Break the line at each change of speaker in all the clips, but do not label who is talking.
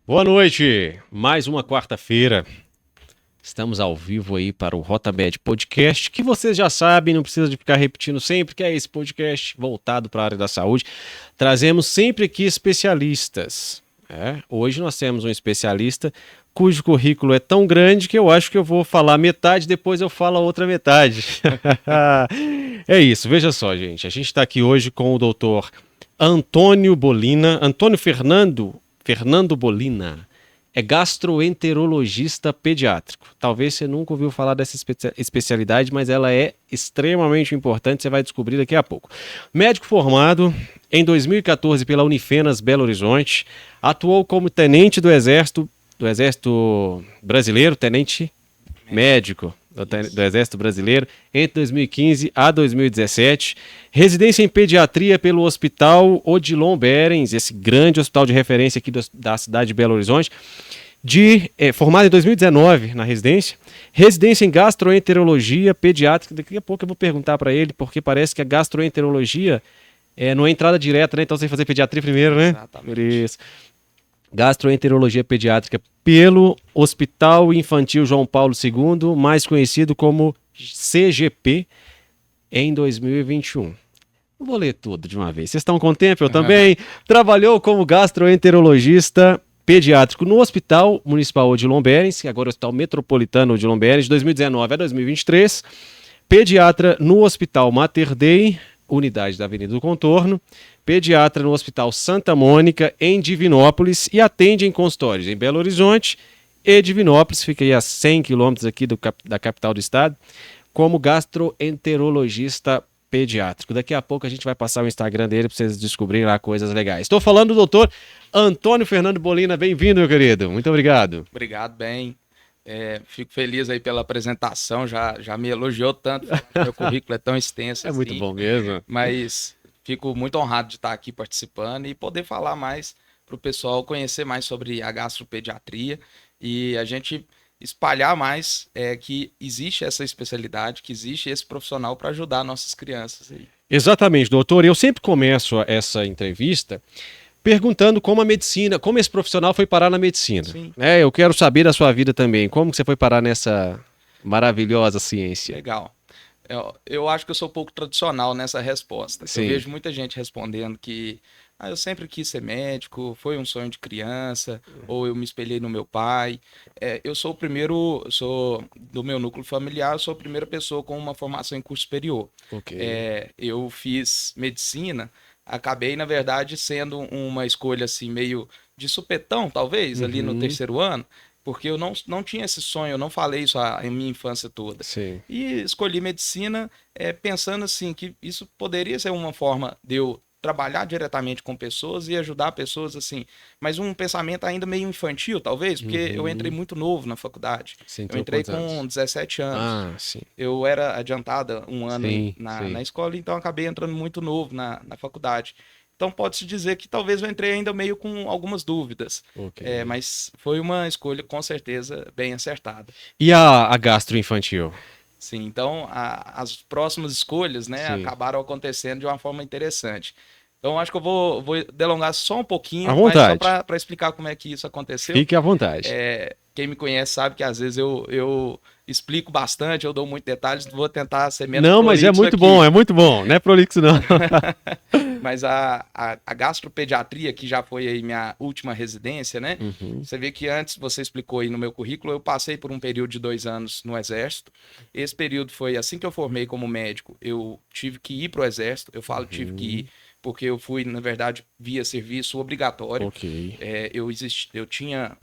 Boa noite, mais uma quarta-feira. Estamos ao vivo aí para o RotaMed Podcast, que vocês já sabem, não precisa de ficar repetindo sempre, que é esse podcast voltado para a área da saúde. Trazemos sempre aqui especialistas. Hoje nós temos um especialista cujo currículo é tão grande que eu acho que eu vou falar metade, depois eu falo a outra metade. É isso, veja só, gente. A gente está aqui hoje com o doutor Antônio Fernando Bolina. É gastroenterologista pediátrico. Talvez você nunca ouviu falar dessa especialidade, mas ela é extremamente importante, você vai descobrir daqui a pouco. Médico formado em 2014 pela Unifenas Belo Horizonte, atuou como tenente do Exército Brasileiro, tenente médico do Exército Brasileiro, entre 2015 a 2017. Residência em pediatria pelo Hospital Odilon Berens, esse grande hospital de referência aqui da cidade de Belo Horizonte. Formado em 2019 na residência. Residência em gastroenterologia pediátrica. Daqui a pouco eu vou perguntar para ele, porque parece que a gastroenterologia não é entrada direta, né? Então você tem que fazer pediatria primeiro, né?
Exatamente.
Por isso. Gastroenterologia pediátrica pelo Hospital Infantil João Paulo II, mais conhecido como CGP, em 2021. Não vou ler tudo de uma vez. Vocês estão com tempo? Eu também. Trabalhou como gastroenterologista pediátrico no Hospital Municipal Odilon Berens, que agora é o Hospital Metropolitano Odilon Berens, de 2019 a 2023. Pediatra no Hospital Mater Dei, unidade da Avenida do Contorno. Pediatra no Hospital Santa Mônica, em Divinópolis, e atende em consultórios em Belo Horizonte e Divinópolis, fica aí a 100 quilômetros aqui da capital do estado, como gastroenterologista pediátrico. Daqui a pouco a gente vai passar o Instagram dele para vocês descobrirem lá coisas legais. Estou falando do doutor Antônio Fernando Bolina. Bem-vindo, meu querido. Muito obrigado.
Obrigado, bem. Fico feliz aí pela apresentação, já me elogiou tanto, meu currículo é tão extenso
É
assim,
muito bom mesmo.
mas fico muito honrado de estar aqui participando e poder falar mais para o pessoal conhecer mais sobre a gastropediatria e a gente espalhar mais que existe essa especialidade, que existe esse profissional para ajudar nossas crianças aí.
Exatamente, doutor. Eu sempre começo essa entrevista perguntando como esse profissional foi parar na medicina.
Sim.
Eu quero saber da sua vida também. Como que você foi parar nessa maravilhosa ciência?
Legal. Eu acho que eu sou um pouco tradicional nessa resposta.
Sim.
Eu vejo muita gente respondendo que eu sempre quis ser médico, foi um sonho de criança, ou eu me espelhei no meu pai. Eu sou do meu núcleo familiar, eu sou a primeira pessoa com uma formação em curso superior.
Ok.
Eu fiz medicina, acabei, na verdade, sendo uma escolha assim, meio de supetão, talvez, ali no terceiro ano, porque eu não tinha esse sonho, eu não falei isso a minha infância toda.
Sim.
E escolhi medicina pensando assim, que isso poderia ser uma forma de eu trabalhar diretamente com pessoas e ajudar pessoas assim, mas um pensamento ainda meio infantil, talvez, porque eu entrei muito novo na faculdade.
Você
Eu
entrou
entrei
quantos anos?
com 17 anos.
Ah, sim.
Eu era adiantada um ano
Sim,
na
sim.
escola, então acabei entrando muito novo na faculdade. Então pode-se dizer que talvez eu entrei ainda meio com algumas dúvidas,
Ok.
mas foi uma escolha com certeza bem acertada.
E a gastroinfantil?
Sim, então as próximas escolhas, né,
Sim.
acabaram acontecendo de uma forma interessante. Então acho que eu vou delongar só um pouquinho,
À
mas só
vontade.
para explicar como é que isso aconteceu.
Fique à vontade.
Quem me conhece sabe que às vezes eu explico bastante, eu dou muitos detalhes, vou tentar ser menos
Não, mas é
prolixo
muito
aqui.
bom, é muito bom. Não é prolixo, não.
Mas a gastropediatria, que já foi aí minha última residência, né? Você vê que antes, você explicou aí no meu currículo, eu passei por um período de 2 anos no Exército. Esse período foi assim que eu formei como médico, eu tive que ir para o Exército. Eu falo tive que ir porque eu fui, na verdade, via serviço obrigatório.
Ok.
Eu tinha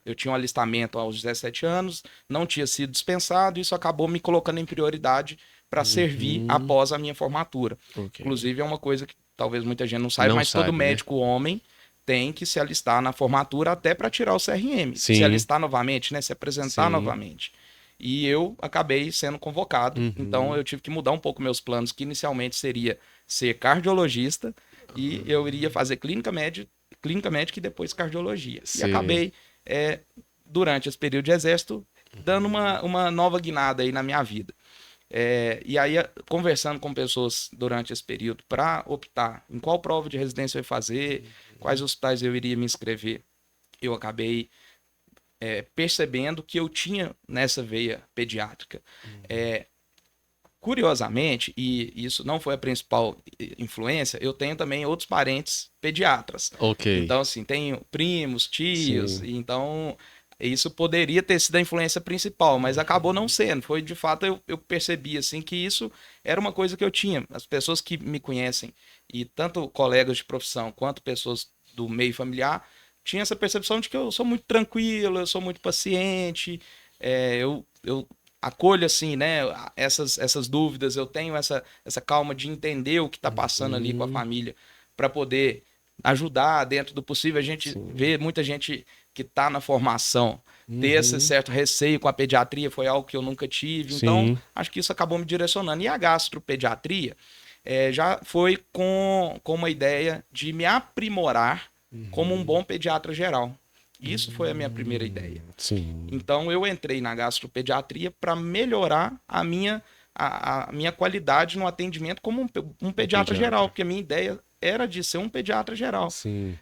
eu tinha um alistamento aos 17 anos, não tinha sido dispensado, isso acabou me colocando em prioridade para servir após a minha formatura.
Ok.
Inclusive, é uma coisa que talvez muita gente não saiba,
Não
mas
sabe,
todo
né?
médico homem tem que se alistar na formatura até para tirar o CRM.
Sim.
Se alistar novamente, né? Se apresentar
Sim.
novamente. E eu acabei sendo convocado, então eu tive que mudar um pouco meus planos, que inicialmente seria ser cardiologista e eu iria fazer clínica médica e depois cardiologia.
Sim.
E acabei, durante esse período de exército, dando uma nova guinada aí na minha vida. E aí, conversando com pessoas durante esse período para optar em qual prova de residência eu ia fazer, quais hospitais eu iria me inscrever, eu acabei percebendo que eu tinha nessa veia pediátrica. Curiosamente, e isso não foi a principal influência, eu tenho também outros parentes pediatras.
Ok.
Então, assim, tenho primos, tios,
Sim.
então isso poderia ter sido a influência principal, mas acabou não sendo. Foi, de fato, eu percebi, assim, que isso era uma coisa que eu tinha. As pessoas que me conhecem, e tanto colegas de profissão quanto pessoas do meio familiar, tinham essa percepção de que eu sou muito tranquilo, eu sou muito paciente, eu acolho assim, né, essas dúvidas, eu tenho essa calma de entender o que está passando ali com a família para poder ajudar dentro do possível. A gente
Sim.
vê muita gente que está na formação ter esse
Uhum.
certo receio com a pediatria, foi algo que eu nunca tive, então
Sim.
acho que isso acabou me direcionando. E a gastropediatria já foi com uma ideia de me aprimorar como um bom pediatra geral. Isso foi a minha primeira ideia.
Sim.
Então eu entrei na gastropediatria para melhorar a minha qualidade no atendimento como um pediatra geral,
Pediatra.
porque a minha ideia era de ser um pediatra geral.
Sim.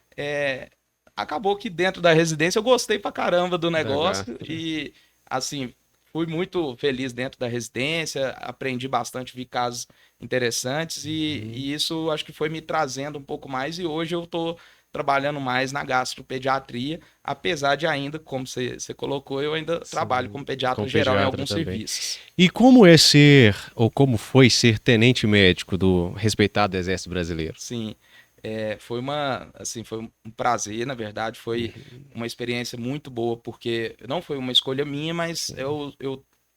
Acabou que dentro da residência eu gostei pra caramba do
Da
negócio
gastro.
e assim, fui muito feliz dentro da residência, aprendi bastante, vi casos interessantes e isso acho que foi me trazendo um pouco mais e hoje eu tô trabalhando mais na gastropediatria, apesar de ainda, como você colocou, eu ainda trabalho
Sim.
como pediatra
Com
geral em
pediatra
alguns
também.
serviços.
E como é ser, ou como foi ser tenente médico do respeitado Exército Brasileiro?
Sim, foi um prazer, na verdade, foi uma experiência muito boa, porque não foi uma escolha minha, mas
Sim.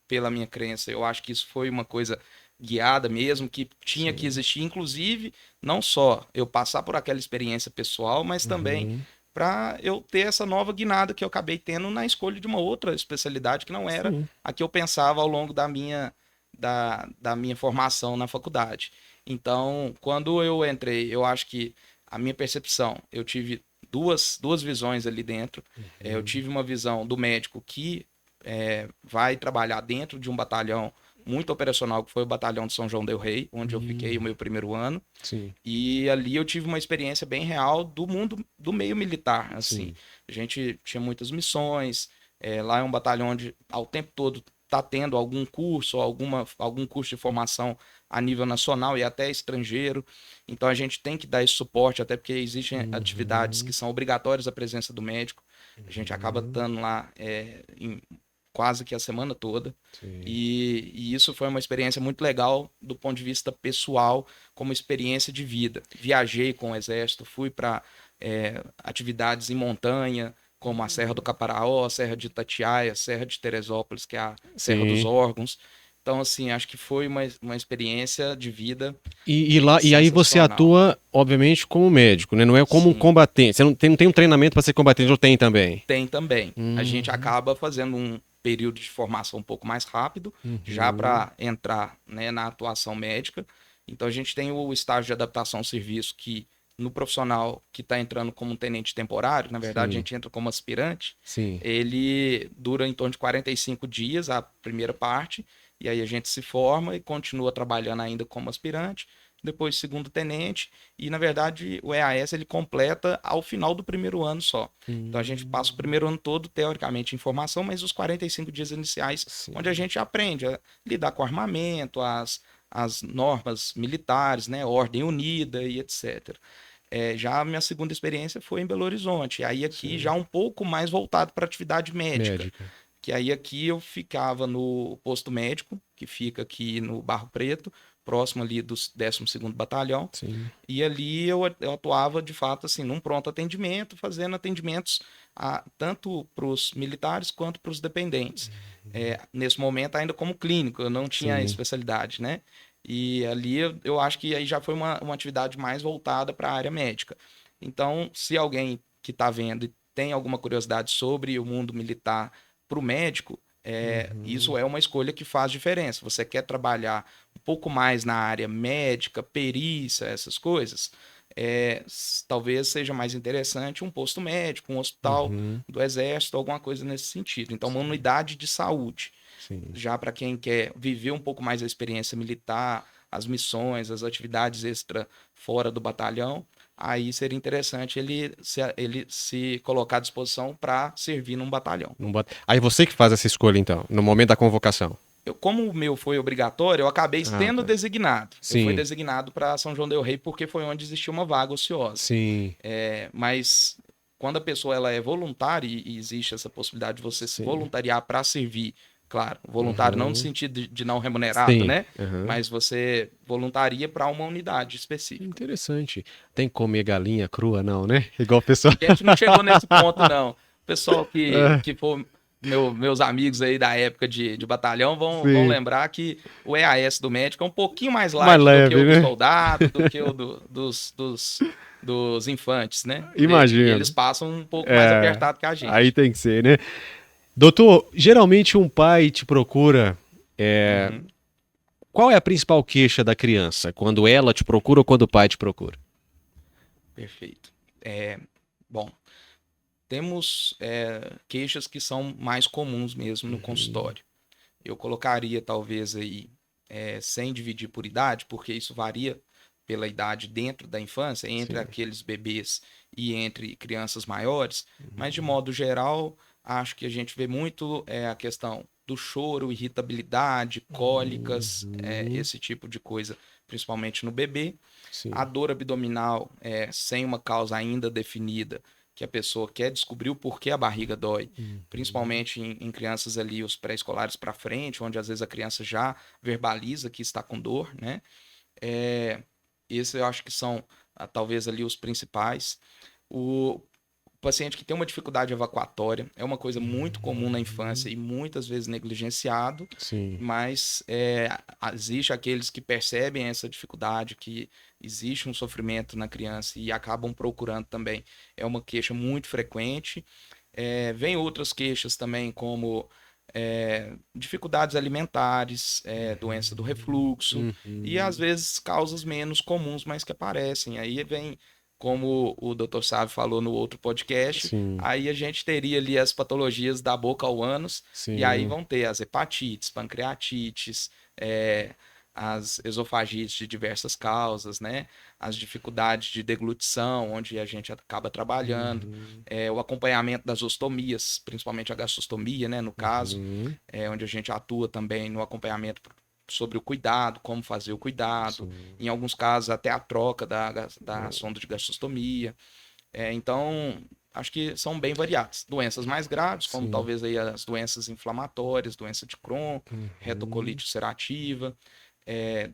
pela minha crença, eu acho que isso foi uma coisa guiada mesmo, que tinha que
Sim.
existir, inclusive, não só eu passar por aquela experiência pessoal, mas também
Uhum.
para eu ter essa nova guinada que eu acabei tendo na escolha de uma outra especialidade que não era
Sim.
a que eu pensava ao longo da minha formação na faculdade. Então, quando eu entrei, eu acho que a minha percepção, eu tive duas visões ali dentro. Eu tive uma visão do médico que vai trabalhar dentro de um batalhão muito operacional, que foi o Batalhão de São João del Rei, onde eu fiquei o meu primeiro ano.
Sim.
E ali eu tive uma experiência bem real do mundo do meio militar, assim.
Sim.
A gente tinha muitas missões, lá é um batalhão onde ao tempo todo está tendo algum curso, algum curso de formação a nível nacional e até estrangeiro. Então a gente tem que dar esse suporte, até porque existem atividades que
Uhum.
são obrigatórias a presença do médico. A gente acaba
Uhum.
estando lá em quase que a semana toda.
Sim.
E isso foi uma experiência muito legal do ponto de vista pessoal, como experiência de vida. Viajei com o Exército, fui para atividades em montanha, como a Serra do Caparaó, a Serra de Itatiaia, a Serra de Teresópolis, que é a Serra dos
Sim.
Órgãos. Então, assim, acho que foi uma experiência de vida
E aí você
sensacional.
atua, obviamente, como médico, né? Não é como um
Sim,
combatente. Você não tem um treinamento para ser combatente, ou tem também?
tem também. A gente
Uhum.
acaba fazendo um período de formação um pouco mais rápido, já
Uhum.
para entrar, né, na atuação médica. Então a gente tem o estágio de adaptação ao serviço que no profissional que está entrando como um tenente temporário, na verdade a
Sim.
gente entra como aspirante,
Sim.
ele dura em torno de 45 dias a primeira parte, e aí a gente se forma e continua trabalhando ainda como aspirante, depois segundo tenente, e na verdade o EAS ele completa ao final do primeiro ano só. Então a gente passa o primeiro ano todo, teoricamente, em formação, mas os 45 dias iniciais, onde a
Sim.
gente aprende a lidar com armamento, as normas militares, né, ordem unida e etc. Já a minha segunda experiência foi em Belo Horizonte, e aí aqui já
Sim.
um pouco mais voltado para atividade médica,
Médica.
que aí aqui eu ficava no posto médico, que fica aqui no Barro Preto, próximo ali do 12º Batalhão,
Sim.
e ali eu atuava de fato assim num pronto atendimento, fazendo atendimentos tanto para os militares quanto para os dependentes. Nesse momento ainda como clínico, eu não tinha
Sim.
especialidade, né? E ali eu acho que aí já foi uma atividade mais voltada para a área médica. Então, se alguém que está vendo e tem alguma curiosidade sobre o mundo militar para o médico,
Uhum.
isso é uma escolha que faz diferença. Você quer trabalhar um pouco mais na área médica, perícia, essas coisas, talvez seja mais interessante um posto médico, um hospital
Uhum.
do Exército, alguma coisa nesse sentido. Então, uma
Sim.
unidade de saúde.
Sim.
Já para quem quer viver um pouco mais a experiência militar, as missões, as atividades extra fora do batalhão, aí seria interessante ele se colocar à disposição para servir num batalhão.
Aí você que faz essa escolha, então, no momento da convocação.
Como o meu foi obrigatório, eu acabei sendo
tá.
designado.
Sim.
Eu fui designado para São João del Rei porque foi onde existia uma vaga ociosa.
Sim.
Mas quando a pessoa ela é voluntária e existe essa possibilidade de você se voluntariar para servir, claro, voluntário não no sentido de não remunerado, né? Mas você voluntaria para uma unidade específica.
Interessante. Tem que comer galinha crua, não, né? Igual o pessoal.
A gente não chegou nesse ponto, não. O pessoal que for meus amigos aí da época de batalhão vão lembrar que o EAS do médico é um pouquinho mais light do que o do soldado, do que o dos infantes, né?
Imagina.
Eles passam um pouco mais apertado que a gente.
Aí tem que ser, né? Doutor, geralmente um pai te procura. Qual é a principal queixa da criança? Quando ela te procura ou quando o pai te procura?
Perfeito. Bom, temos queixas que são mais comuns mesmo no consultório. Eu colocaria talvez aí, sem dividir por idade, porque isso varia pela idade dentro da infância, entre aqueles bebês e entre crianças maiores, mas de modo geral, acho que a gente vê muito a questão do choro, irritabilidade, cólicas, esse tipo de coisa, principalmente no bebê. A dor abdominal sem uma causa ainda definida, que a pessoa quer descobrir o porquê a barriga dói, principalmente em crianças ali, os pré-escolares para frente, onde às vezes a criança já verbaliza que está com dor, né? Esses eu acho que são talvez ali os principais. O paciente que tem uma dificuldade evacuatória é uma coisa muito comum na infância e muitas vezes negligenciado, mas existe aqueles que percebem essa dificuldade, que existe um sofrimento na criança e acabam procurando também. É uma queixa muito frequente. Vem outras queixas também, como dificuldades alimentares, doença do refluxo e às vezes causas menos comuns, mas que aparecem. Aí vem, como o Dr. Sávio falou no outro podcast, aí a gente teria ali as patologias da boca ao ânus, e aí vão ter as hepatites, pancreatites, as esofagites de diversas causas, né? As dificuldades de deglutição, onde a gente acaba trabalhando, o acompanhamento das ostomias, principalmente a gastrostomia, né? No caso, onde a gente atua também no acompanhamento sobre o cuidado, como fazer o cuidado, em alguns casos até a troca da sonda de gastrostomia. Então, acho que são bem variadas. Doenças mais graves, como talvez aí as doenças inflamatórias, doença de Crohn, retocolite ulcerativa,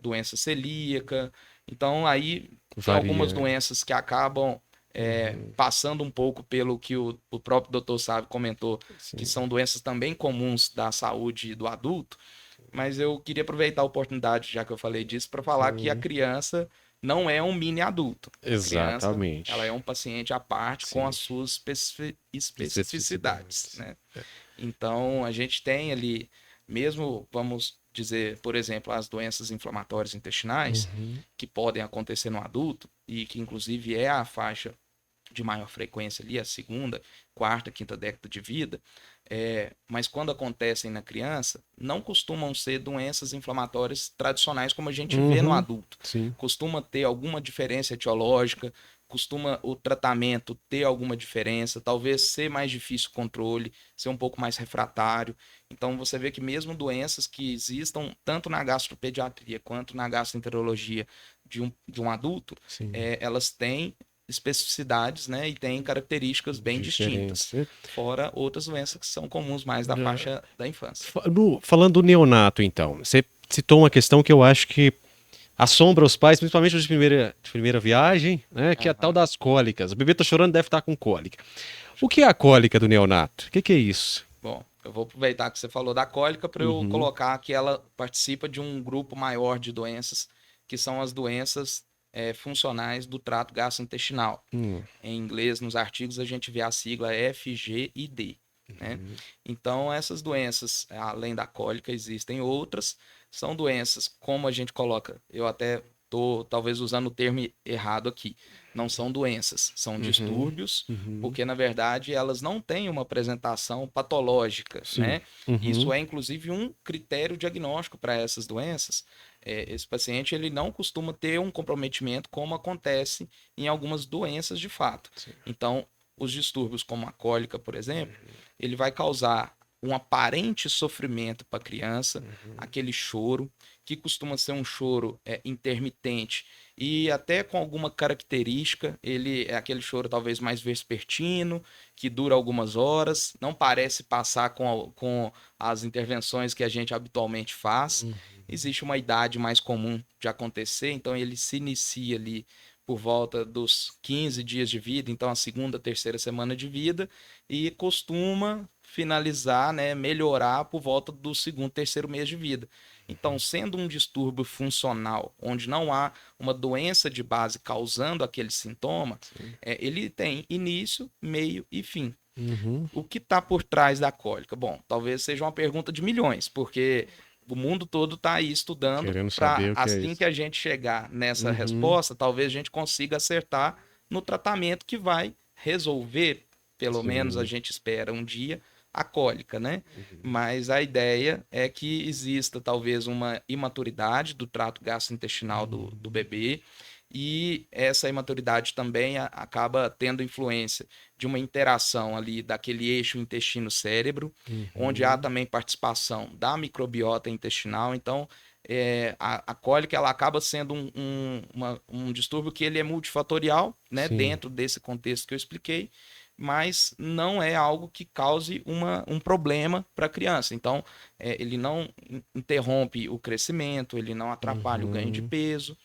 doença celíaca. Então, aí tem algumas doenças que acabam passando um pouco pelo que o próprio Dr. Sávio comentou, que são doenças também comuns da saúde do adulto, mas eu queria aproveitar a oportunidade, já que eu falei disso, para falar que a criança não é um mini adulto.
Exatamente.
Criança, ela é um paciente à parte com as suas especificidades, né? Então, a gente tem ali, mesmo, vamos dizer, por exemplo, as doenças inflamatórias intestinais, que podem acontecer no adulto, e que inclusive é a faixa de maior frequência ali, a segunda, quarta, quinta década de vida, mas quando acontecem na criança, não costumam ser doenças inflamatórias tradicionais como a gente vê no adulto. Costuma ter alguma diferença etiológica, costuma o tratamento ter alguma diferença, talvez ser mais difícil o controle, ser um pouco mais refratário. Então você vê que mesmo doenças que existam tanto na gastropediatria quanto na gastroenterologia de um adulto, elas têm especificidades, né, e tem características bem distintas, fora outras doenças que são comuns mais da faixa da infância.
Falando do neonato, então, você citou uma questão que eu acho que assombra os pais, principalmente os de primeira viagem, né, que é a tal das cólicas. O bebê tá chorando, deve estar com cólica. O que é a cólica do neonato? O que é isso?
Bom, eu vou aproveitar que você falou da cólica para eu colocar que ela participa de um grupo maior de doenças, que são as doenças funcionais do trato gastrointestinal. Em inglês, nos artigos, a gente vê a sigla FGID. Né? Então, essas doenças, além da cólica, existem outras. São doenças, como a gente coloca, eu até estou talvez usando o termo errado aqui. Não são doenças, são distúrbios, porque, na verdade, elas não têm uma apresentação patológica. Né? Isso é, inclusive, um critério diagnóstico para essas doenças. esse paciente ele não costuma ter um comprometimento como acontece em algumas doenças de fato.
Sim.
Então, os distúrbios como a cólica, por exemplo, ele vai causar um aparente sofrimento para a criança, aquele choro, que costuma ser um choro intermitente e até com alguma característica, ele é aquele choro talvez mais vespertino, que dura algumas horas, não parece passar com as intervenções que a gente habitualmente faz. Existe uma idade mais comum de acontecer, então ele se inicia ali por volta dos 15 dias de vida, então a segunda, terceira semana de vida, e costuma finalizar, né, melhorar por volta do segundo, terceiro mês de vida. Então, sendo um distúrbio funcional, onde não há uma doença de base causando aquele sintoma, ele tem início, meio e fim. O que está por trás da cólica? Bom, talvez seja uma pergunta de milhões, porque o mundo todo está aí estudando
Querendo
para
saber o que é
assim
isso.
que a gente chegar nessa resposta, talvez a gente consiga acertar no tratamento que vai resolver, pelo menos a gente espera um dia, a cólica, né? Mas a ideia é que exista talvez uma imaturidade do trato gastrointestinal do bebê, e essa imaturidade também acaba tendo influência de uma interação ali daquele eixo intestino-cérebro, onde há também participação da microbiota intestinal. Então, a cólica ela acaba sendo um distúrbio que ele é multifatorial, né,
Sim.
dentro desse contexto que eu expliquei, mas não é algo que cause um problema para a criança. Então, ele não interrompe o crescimento, ele não atrapalha o ganho de peso.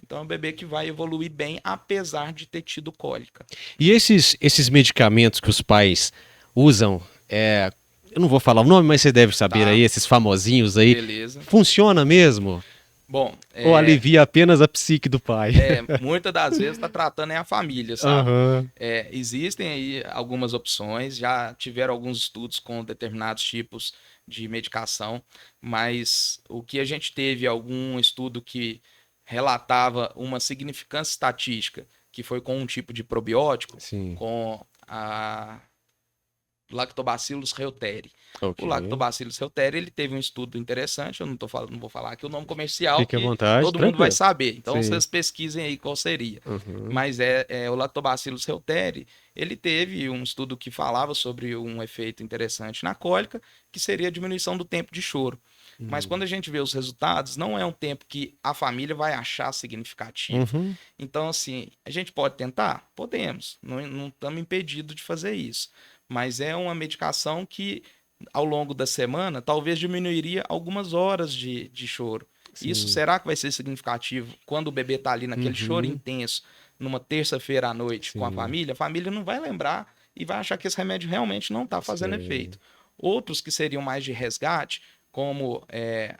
Então, é um bebê que vai evoluir bem, apesar de ter tido cólica.
E esses medicamentos que os pais usam, eu não vou falar o nome, mas você deve saber
Tá.
aí, esses famosinhos aí,
Beleza.
funciona mesmo?
Bom,
Ou alivia apenas a psique do pai?
muitas das vezes está tratando a família, sabe?
Aham.
Existem aí algumas opções, já tiveram alguns estudos com determinados tipos de medicação, mas o que a gente teve algum estudo que relatava uma significância estatística, que foi com um tipo de probiótico,
Sim.
com a Lactobacillus reuteri.
Ok.
O Lactobacillus reuteri, ele teve um estudo interessante, eu não vou falar aqui o nome comercial,
Fique à
que
vontade,
todo mundo vai
tranquilo.
saber. Então
Sim.
vocês pesquisem aí qual seria.
Uhum.
Mas o Lactobacillus reuteri, ele teve um estudo que falava sobre um efeito interessante na cólica, que seria a diminuição do tempo de choro. Mas quando a gente vê os resultados, não é um tempo que a família vai achar significativo.
Uhum.
Então, assim, a gente pode tentar? Podemos. Não estamos impedidos de fazer isso. Mas é uma medicação que, ao longo da semana, talvez diminuiria algumas horas de choro.
Sim.
Isso será que vai ser significativo quando o bebê está ali naquele choro intenso, numa terça-feira à noite com a família não vai lembrar e vai achar que esse remédio realmente não está fazendo efeito. Outros que seriam mais de resgate, como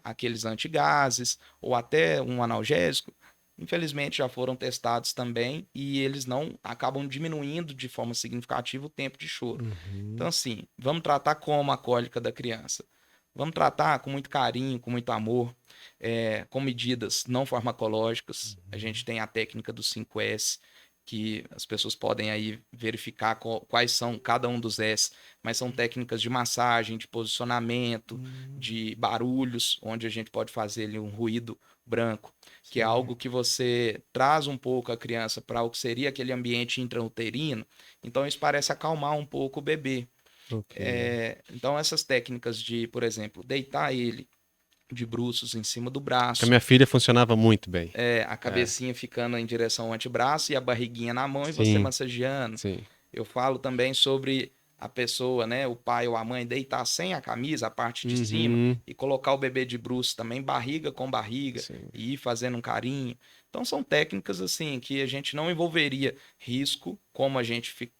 aqueles antigases ou até um analgésico, infelizmente já foram testados também e eles não acabam diminuindo de forma significativa o tempo de choro. Então, assim, vamos tratar como a cólica da criança. Vamos tratar com muito carinho, com muito amor, com medidas não farmacológicas. A gente tem a técnica do 5S, que as pessoas podem aí verificar quais são cada um dos S, mas são técnicas de massagem, de posicionamento, de barulhos, onde a gente pode fazer ali um ruído branco, que é algo que você traz um pouco a criança para o que seria aquele ambiente intrauterino, então isso parece acalmar um pouco o bebê.
Ok.
Então essas técnicas de, por exemplo, deitar ele de bruços em cima do
Com a
braço,
minha filha funcionava muito bem.
a cabecinha ficando em direção ao antebraço e a barriguinha na mão e você
Sim.
massageando.
Sim.
Eu falo também sobre a pessoa, né, o pai ou a mãe deitar sem a camisa, a parte de cima, e colocar o bebê de bruços também, barriga com barriga,
Sim.
e ir fazendo um carinho. Então são técnicas assim que a gente não envolveria risco, como a gente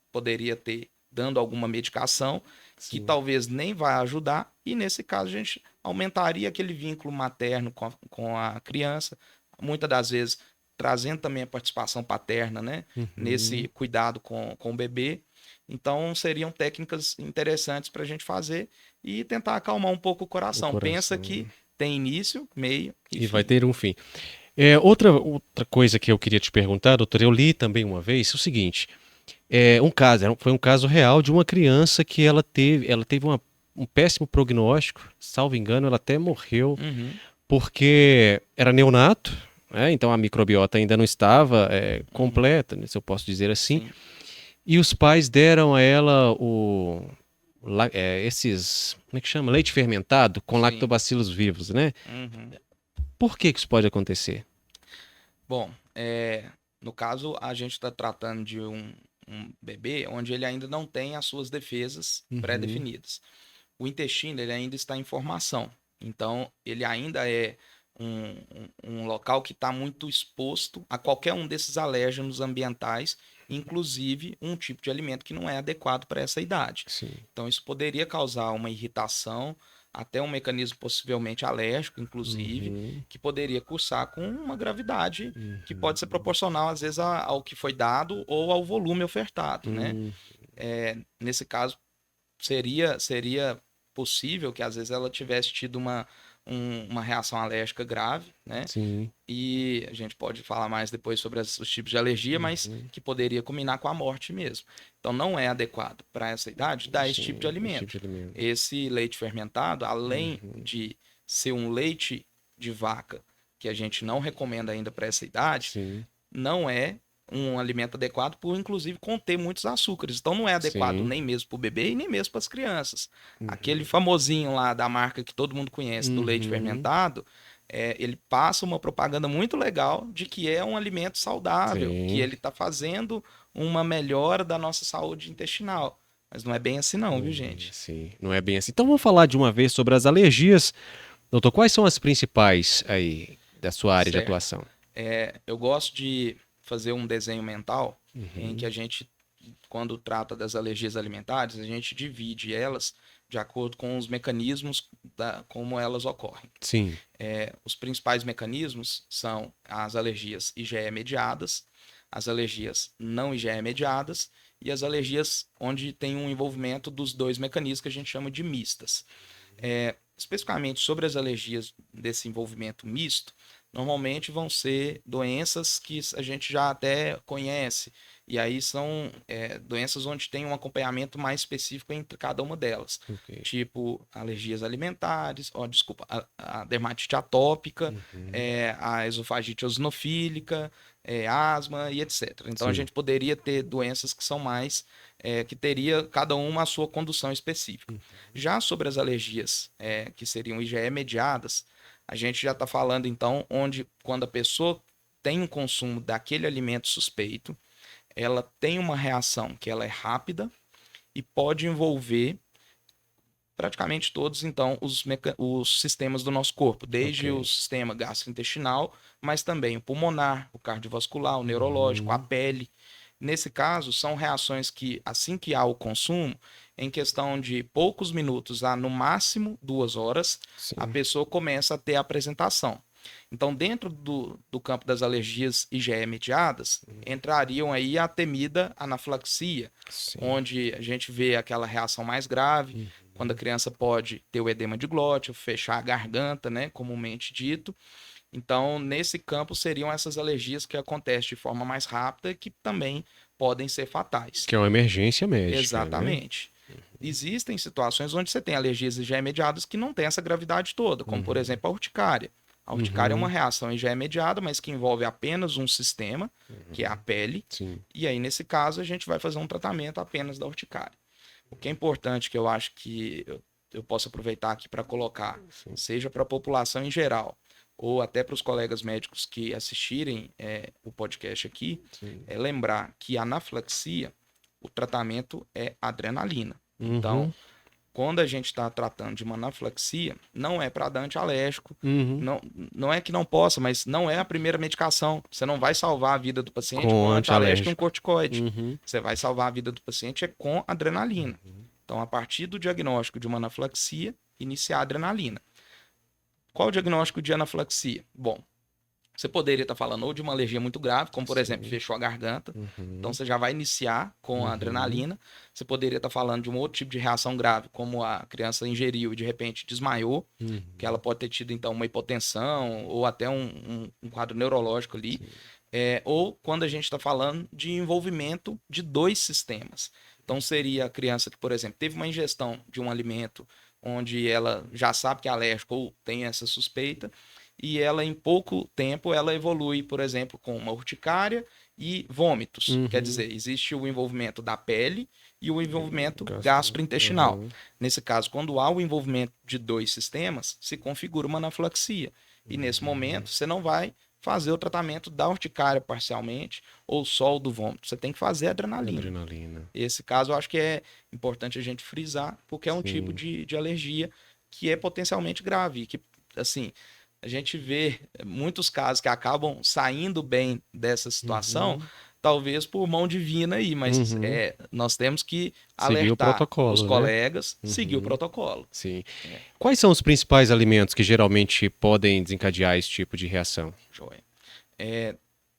poderia ter dando alguma medicação, que talvez nem vai ajudar, e nesse caso a gente aumentaria aquele vínculo materno com a criança, muitas das vezes trazendo também a participação paterna, né, nesse cuidado com o bebê. Então seriam técnicas interessantes para a gente fazer e tentar acalmar um pouco o coração. Pensa que tem início, meio e fim.
Vai ter um fim. Outra coisa que eu queria te perguntar, doutor, eu li também uma vez o seguinte: foi um caso real de uma criança que ela teve um péssimo prognóstico, salvo engano, ela até morreu porque era neonato, né? Então a microbiota ainda não estava completa, né, se eu posso dizer assim.
Sim.
E os pais deram a ela esses, como é que chama? Leite fermentado com
Sim.
lactobacilos vivos, né?
Uhum.
Por que que isso pode acontecer?
Bom, no caso, a gente está tratando de um bebê onde ele ainda não tem as suas defesas
Uhum.
pré-definidas. O intestino ele ainda está em formação. Então, ele ainda é um local que está muito exposto a qualquer um desses alérgenos ambientais, inclusive um tipo de alimento que não é adequado para essa idade.
Sim.
Então, isso poderia causar uma irritação, até um mecanismo possivelmente alérgico, inclusive,
Uhum.
que poderia cursar com uma gravidade que
Uhum.
pode ser proporcional, às vezes, ao que foi dado ou ao volume ofertado, né?
Uhum.
Nesse caso, seria possível que às vezes ela tivesse tido uma reação alérgica grave, né?
Sim.
E a gente pode falar mais depois sobre os tipos de alergia, mas
Uhum.
que poderia culminar com a morte mesmo. Então não é adequado para essa idade dar esse tipo de
Sim. Esse tipo
alimento.
de alimento.
Esse leite fermentado, além
Uhum.
de ser um leite de vaca que a gente não recomenda ainda para essa idade,
Sim.
não é um alimento adequado por, inclusive, conter muitos açúcares. Então, não é adequado
Sim.
nem mesmo para o bebê e nem mesmo para as crianças. Aquele
Uhum.
famosinho lá da marca que todo mundo conhece, do leite
Uhum.
fermentado, ele passa uma propaganda muito legal de que é um alimento saudável, que
Sim.
ele está fazendo uma melhora da nossa saúde intestinal. Mas não é bem assim não, viu, gente?
Sim, não é bem assim. Então vamos falar de uma vez sobre as alergias. Doutor, quais são as principais aí da sua área de
Certo.
atuação?
Eu gosto de fazer um desenho mental em que
Uhum.
a gente, quando trata das alergias alimentares, a gente divide elas de acordo com os mecanismos como elas ocorrem.
Sim.
Os principais mecanismos são as alergias IgE mediadas, as alergias não IgE mediadas e as alergias onde tem um envolvimento dos dois mecanismos que a gente chama de mistas. Especificamente sobre as alergias desse envolvimento misto, normalmente vão ser doenças que a gente já até conhece, e aí são doenças onde tem um acompanhamento mais específico entre cada uma delas,
Ok.
tipo alergias alimentares, desculpa, a dermatite atópica,
Uhum.
a esofagite eosinofílica, asma e etc. Então a
Sim.
gente poderia ter doenças que são mais, que teria cada uma a sua condução específica. Já sobre as alergias que seriam IgE mediadas, a gente já está falando então onde quando a pessoa tem um consumo daquele alimento suspeito, ela tem uma reação que ela é rápida e pode envolver praticamente todos então os sistemas do nosso corpo, desde o
Ok.
sistema gastrointestinal, mas também o pulmonar, o cardiovascular, o neurológico, a
Uhum.
pele. Nesse caso, são reações que, assim que há o consumo, em questão de poucos minutos a no máximo 2 horas, a
Sim.
pessoa começa a ter a apresentação. Então, dentro do campo das alergias IgE mediadas, entrariam aí a temida anafilaxia,
Sim.
onde a gente vê aquela reação mais grave, quando a
Uhum.
criança pode ter o edema de glóteo, fechar a garganta, né, comumente dito. Então, nesse campo seriam essas alergias que acontecem de forma mais rápida e que também podem ser fatais.
Que é uma emergência médica, né?
Exatamente. Existem situações onde você tem alergias IgE mediadas que não tem essa gravidade toda, como por
Uhum.
exemplo a urticária. A urticária é uma
Uhum.
reação IgE mediada, mas que envolve apenas um sistema, que é a
Uhum.
pele,
Sim.
e aí nesse caso a gente vai fazer um tratamento apenas da urticária. O que é importante que eu acho que eu posso aproveitar aqui para colocar,
Sim.
seja para a população em geral, ou até para os colegas médicos que assistirem o podcast aqui,
Sim.
é lembrar que a anafilaxia, o tratamento é adrenalina. Então,
Uhum.
quando a gente está tratando de uma anafilaxia, não é para dar antialérgico,
Uhum.
não, não é que não possa, mas não é a primeira medicação. Você não vai salvar a vida do paciente com
Com
um antialérgico e um
antialérgico.
corticoide.
Uhum.
Você vai salvar a vida do paciente com adrenalina. Então, a partir do diagnóstico de uma anafilaxia, iniciar a adrenalina. Qual o diagnóstico de anafilaxia? Bom, você poderia estar falando ou de uma alergia muito grave, como por exemplo,
Sim.
fechou a garganta. Então
Uhum.
você já vai iniciar com a
Uhum.
adrenalina. Você poderia estar falando de um outro tipo de reação grave, como a criança ingeriu e de repente desmaiou, que ela
Uhum.
pode ter tido então uma hipotensão ou até um quadro neurológico ali.
Sim.
Ou quando a gente está falando de envolvimento de dois sistemas. Então seria a criança que, por exemplo, teve uma ingestão de um alimento onde ela já sabe que é alérgica ou tem essa suspeita, e ela em pouco tempo ela evolui, por exemplo, com uma urticária e vômitos. Quer dizer, existe o envolvimento da pele e o envolvimento gastrointestinal. Nesse caso, quando há o envolvimento de dois sistemas, se configura uma anafilaxia. E nesse momento, você não vai fazer o tratamento da urticária parcialmente ou só o do vômito. Você tem que fazer adrenalina. Esse caso eu acho que é importante a gente frisar, porque é um tipo de alergia que é potencialmente grave, que, assim, a gente vê muitos casos que acabam saindo bem dessa situação, talvez por mão divina aí, mas nós temos que
Seguir o
alertar os
protocolo, né?
colegas, seguir o protocolo.
Sim. Quais são os principais alimentos que geralmente podem desencadear esse tipo de reação?
Joia.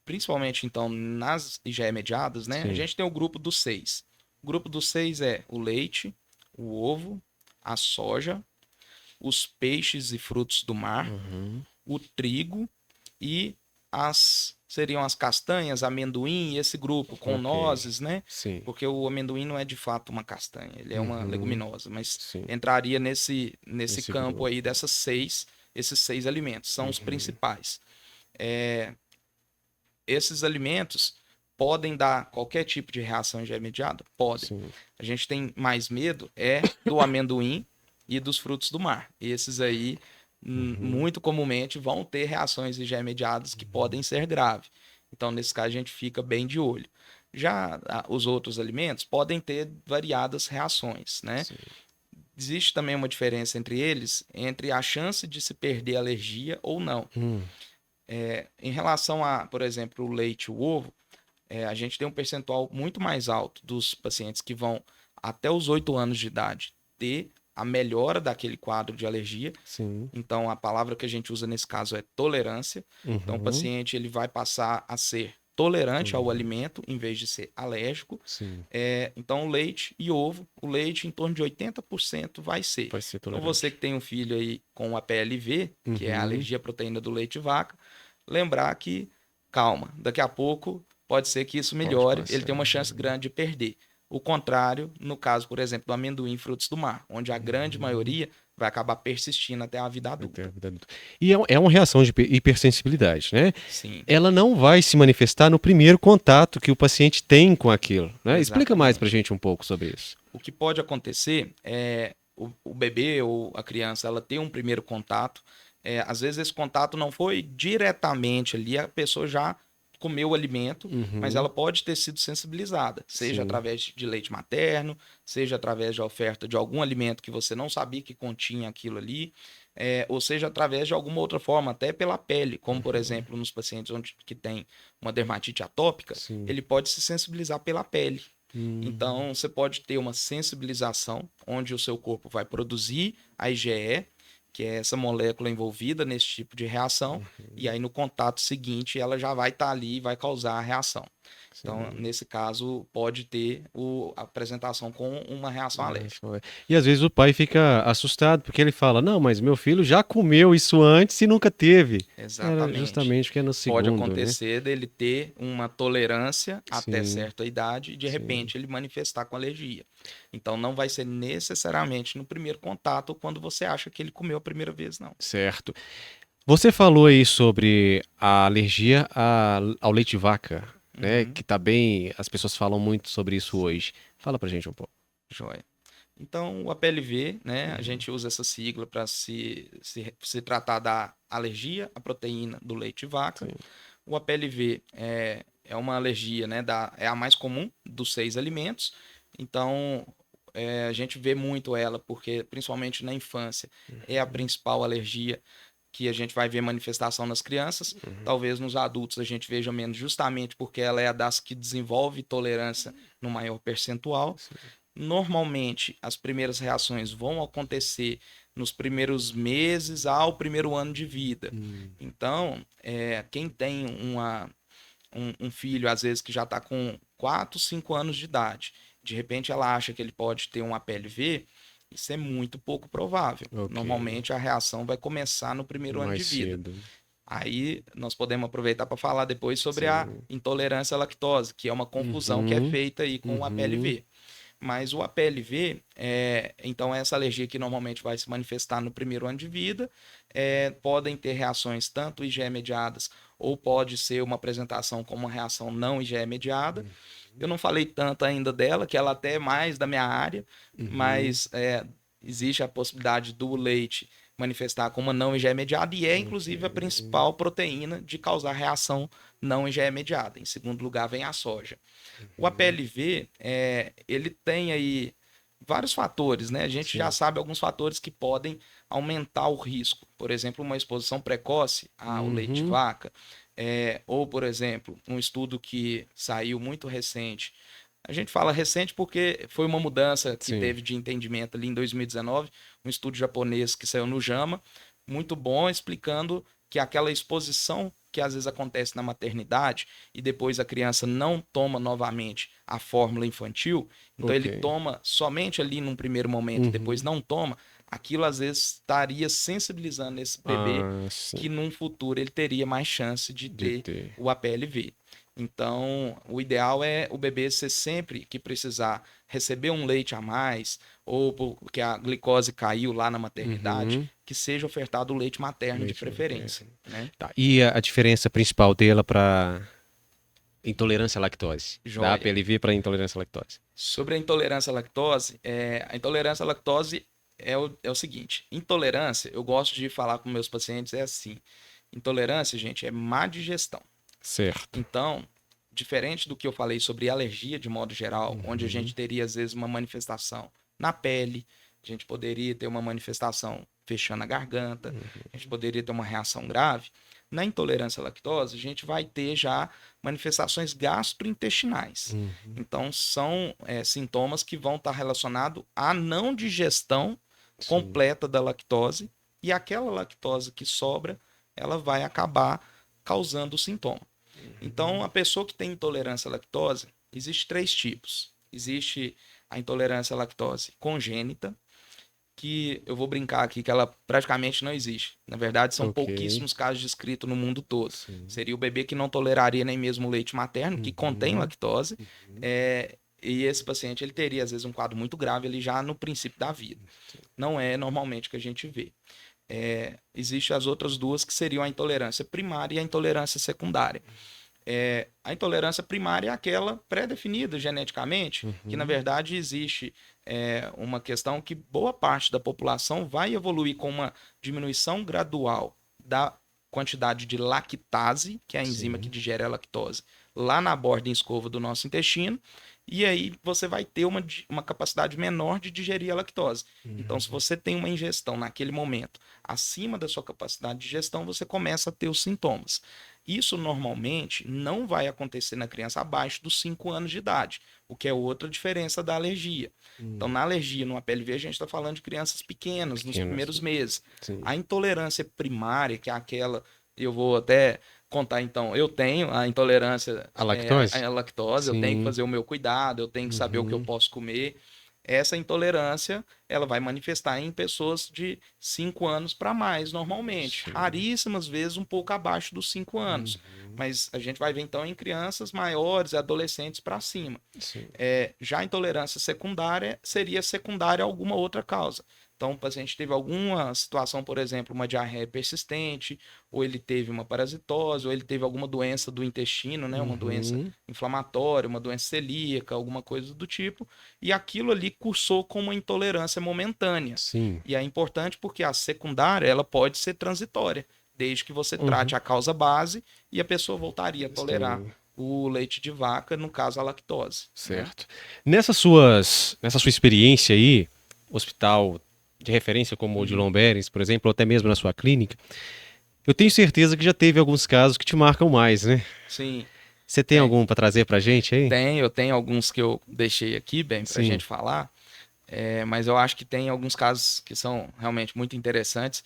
Principalmente, então, nas IgE mediadas, né? A gente tem o grupo dos 6. O grupo dos 6 é o leite, o ovo, a soja, os peixes e frutos do mar, o trigo e seriam as castanhas, amendoim, esse grupo com nozes, né?
Sim.
Porque o amendoim não é de fato uma castanha, ele é uma leguminosa, mas
Sim.
entraria nesse campo
grupo.
aí esses 6 alimentos, são os principais. Esses alimentos podem dar qualquer tipo de reação IgE mediada? Podem.
Sim.
A gente tem mais medo do amendoim e dos frutos do mar. Esses aí, muito comumente, vão ter reações IgE mediadas que podem ser graves. Então, nesse caso, a gente fica bem de olho. Já os outros alimentos podem ter variadas reações, né?
Sim.
Existe também uma diferença entre eles, entre a chance de se perder a alergia ou não. Em relação a, por exemplo, o leite e o ovo, a gente tem um percentual muito mais alto dos pacientes que vão até os 8 anos de idade ter a melhora daquele quadro de alergia.
Sim.
Então, a palavra que a gente usa nesse caso é tolerância. Então, o paciente ele vai passar a ser tolerante ao alimento em vez de ser alérgico.
Sim.
Então, leite e ovo, o leite em torno de 80% vai ser.
Vai ser
Então,
tolerante.
você que tem um filho aí com a PLV, que é a alergia à proteína do leite de vaca, lembrar que, calma, daqui a pouco pode ser que isso melhore, ele tem uma chance grande de perder. O contrário, no caso, por exemplo, do amendoim e frutos do mar, onde a grande maioria vai acabar persistindo até a vida adulta.
E é uma reação de hipersensibilidade, né?
Sim.
Ela não vai se manifestar no primeiro contato que o paciente tem com aquilo, né? Explica mais pra gente um pouco sobre isso.
O que pode acontecer é o bebê ou a criança, ela tem um primeiro contato. Às vezes esse contato não foi diretamente ali, a pessoa já comeu o alimento, mas ela pode ter sido sensibilizada, seja através de leite materno, seja através de oferta de algum alimento que você não sabia que continha aquilo ali, ou seja através de alguma outra forma, até pela pele, como por exemplo nos pacientes que tem uma dermatite atópica, ele pode se sensibilizar pela pele. Então você pode ter uma sensibilização onde o seu corpo vai produzir a IgE, que é essa molécula envolvida nesse tipo de reação, e aí no contato seguinte ela já vai estar ali e vai causar a reação. Então, nesse caso, pode ter a apresentação com uma reação alérgica.
E às vezes o pai fica assustado, porque ele fala, não, mas meu filho já comeu isso antes e nunca teve.
Exatamente.
Justamente porque é no segundo,
pode acontecer dele ter uma tolerância até
Sim.
certa idade e de repente ele manifestar com alergia. Então não vai ser necessariamente no primeiro contato ou quando você acha que ele comeu a primeira vez, não.
Certo. Você falou aí sobre a alergia ao leite de vaca, né? Que tá bem. As pessoas falam muito sobre isso hoje. Fala pra gente um pouco.
Joia. Então, o APLV, né, a gente usa essa sigla para se tratar da alergia à proteína do leite de vaca. O APLV é uma alergia, né, é a mais comum dos 6 alimentos. Então, a gente vê muito ela, porque principalmente na infância é a principal alergia que a gente vai ver manifestação nas crianças. Talvez nos adultos a gente veja menos, justamente porque ela é a das que desenvolve tolerância no maior percentual. Normalmente, as primeiras reações vão acontecer nos primeiros meses ao primeiro ano de vida. Então, quem tem um filho, às vezes, que já está com 4, 5 anos de idade, de repente ela acha que ele pode ter um APLV, isso é muito pouco provável. Normalmente, a reação vai começar no primeiro ano de vida. Aí nós podemos aproveitar para falar depois sobre a intolerância à lactose, que é uma confusão que é feita aí com o APLV. Mas o APLV, então essa alergia que normalmente vai se manifestar no primeiro ano de vida, podem ter reações tanto IgE mediadas ou pode ser uma apresentação como uma reação não IgE mediada. Eu não falei tanto ainda dela, que ela até é mais da minha área, mas existe a possibilidade do leite manifestar como uma não IgE mediada e inclusive a principal proteína de causar reação não IgE mediada. Em segundo lugar vem a soja. O APLV, ele tem aí vários fatores, né? A gente já sabe alguns fatores que podem aumentar o risco. Por exemplo, uma exposição precoce ao leite de vaca, ou, por exemplo, um estudo que saiu muito recente. A gente fala recente porque foi uma mudança que teve de entendimento ali em 2019, um estudo japonês que saiu no JAMA, muito bom, explicando que aquela exposição que às vezes acontece na maternidade e depois a criança não toma novamente a fórmula infantil, então ele toma somente ali num primeiro momento, depois não toma, aquilo às vezes estaria sensibilizando esse bebê que num futuro ele teria mais chance de ter o APLV. Então, o ideal é o bebê ser sempre que precisar receber um leite a mais, ou porque a glicose caiu lá na maternidade, que seja ofertado o leite materno de preferência. Né?
Tá. E a diferença principal dela para intolerância à lactose? Da APLV para intolerância à lactose?
Sobre a intolerância à lactose, é o seguinte: intolerância, eu gosto de falar com meus pacientes, é assim: intolerância, gente, é má digestão.
Certo.
Então, diferente do que eu falei sobre alergia de modo geral, onde a gente teria às vezes uma manifestação na pele, a gente poderia ter uma manifestação fechando a garganta, a gente poderia ter uma reação grave. Na intolerância à lactose, a gente vai ter já manifestações gastrointestinais. Então, são sintomas que vão estar relacionados à não digestão completa da lactose, e aquela lactose que sobra, ela vai acabar causando o sintoma. Então, a pessoa que tem intolerância à lactose, existe 3 tipos. Existe a intolerância à lactose congênita, que eu vou brincar aqui que ela praticamente não existe. Na verdade, são pouquíssimos casos descritos no mundo todo. Seria o bebê que não toleraria nem mesmo o leite materno, que contém lactose, e esse paciente ele teria, às vezes, um quadro muito grave ali já no princípio da vida. Não é normalmente que a gente vê. Existem as outras duas, que seriam a intolerância primária e a intolerância secundária. A intolerância primária é aquela pré-definida geneticamente, que na verdade existe uma questão que boa parte da população vai evoluir com uma diminuição gradual da quantidade de lactase, que é a enzima que digere a lactose, lá na borda em escova do nosso intestino, e aí você vai ter uma capacidade menor de digerir a lactose. Então, se você tem uma ingestão naquele momento acima da sua capacidade de digestão, você começa a ter os sintomas. Isso normalmente não vai acontecer na criança abaixo dos 5 anos de idade, o que é outra diferença da alergia. Então, na alergia, no APLV, a gente está falando de crianças pequenas, nos primeiros meses. A intolerância primária, que é aquela, eu vou até contar então, eu tenho a intolerância
à lactose,
à lactose, eu tenho que fazer o meu cuidado, eu tenho que saber o que eu posso comer. Essa intolerância, ela vai manifestar em pessoas de 5 anos para mais, normalmente. Raríssimas vezes um pouco abaixo dos 5 anos. Mas a gente vai ver, então, em crianças maiores, adolescentes para cima. Já a intolerância secundária seria secundária a alguma outra causa. Então, o paciente teve alguma situação, por exemplo, uma diarreia persistente, ou ele teve uma parasitose, ou ele teve alguma doença do intestino, né? Uma doença inflamatória, uma doença celíaca, alguma coisa do tipo, e aquilo ali cursou com uma intolerância momentânea. E é importante porque a secundária, ela pode ser transitória, desde que você trate a causa base e a pessoa voltaria a tolerar o leite de vaca, no caso a lactose.
Certo. Né? Nessa sua experiência aí, hospital de referência como o de Lomberens, por exemplo, ou até mesmo na sua clínica, eu tenho certeza que já teve alguns casos que te marcam mais, né?
Sim.
Você tem algum para trazer pra gente aí?
Eu tenho alguns que eu deixei aqui, bem, pra gente falar, mas eu acho que tem alguns casos que são realmente muito interessantes.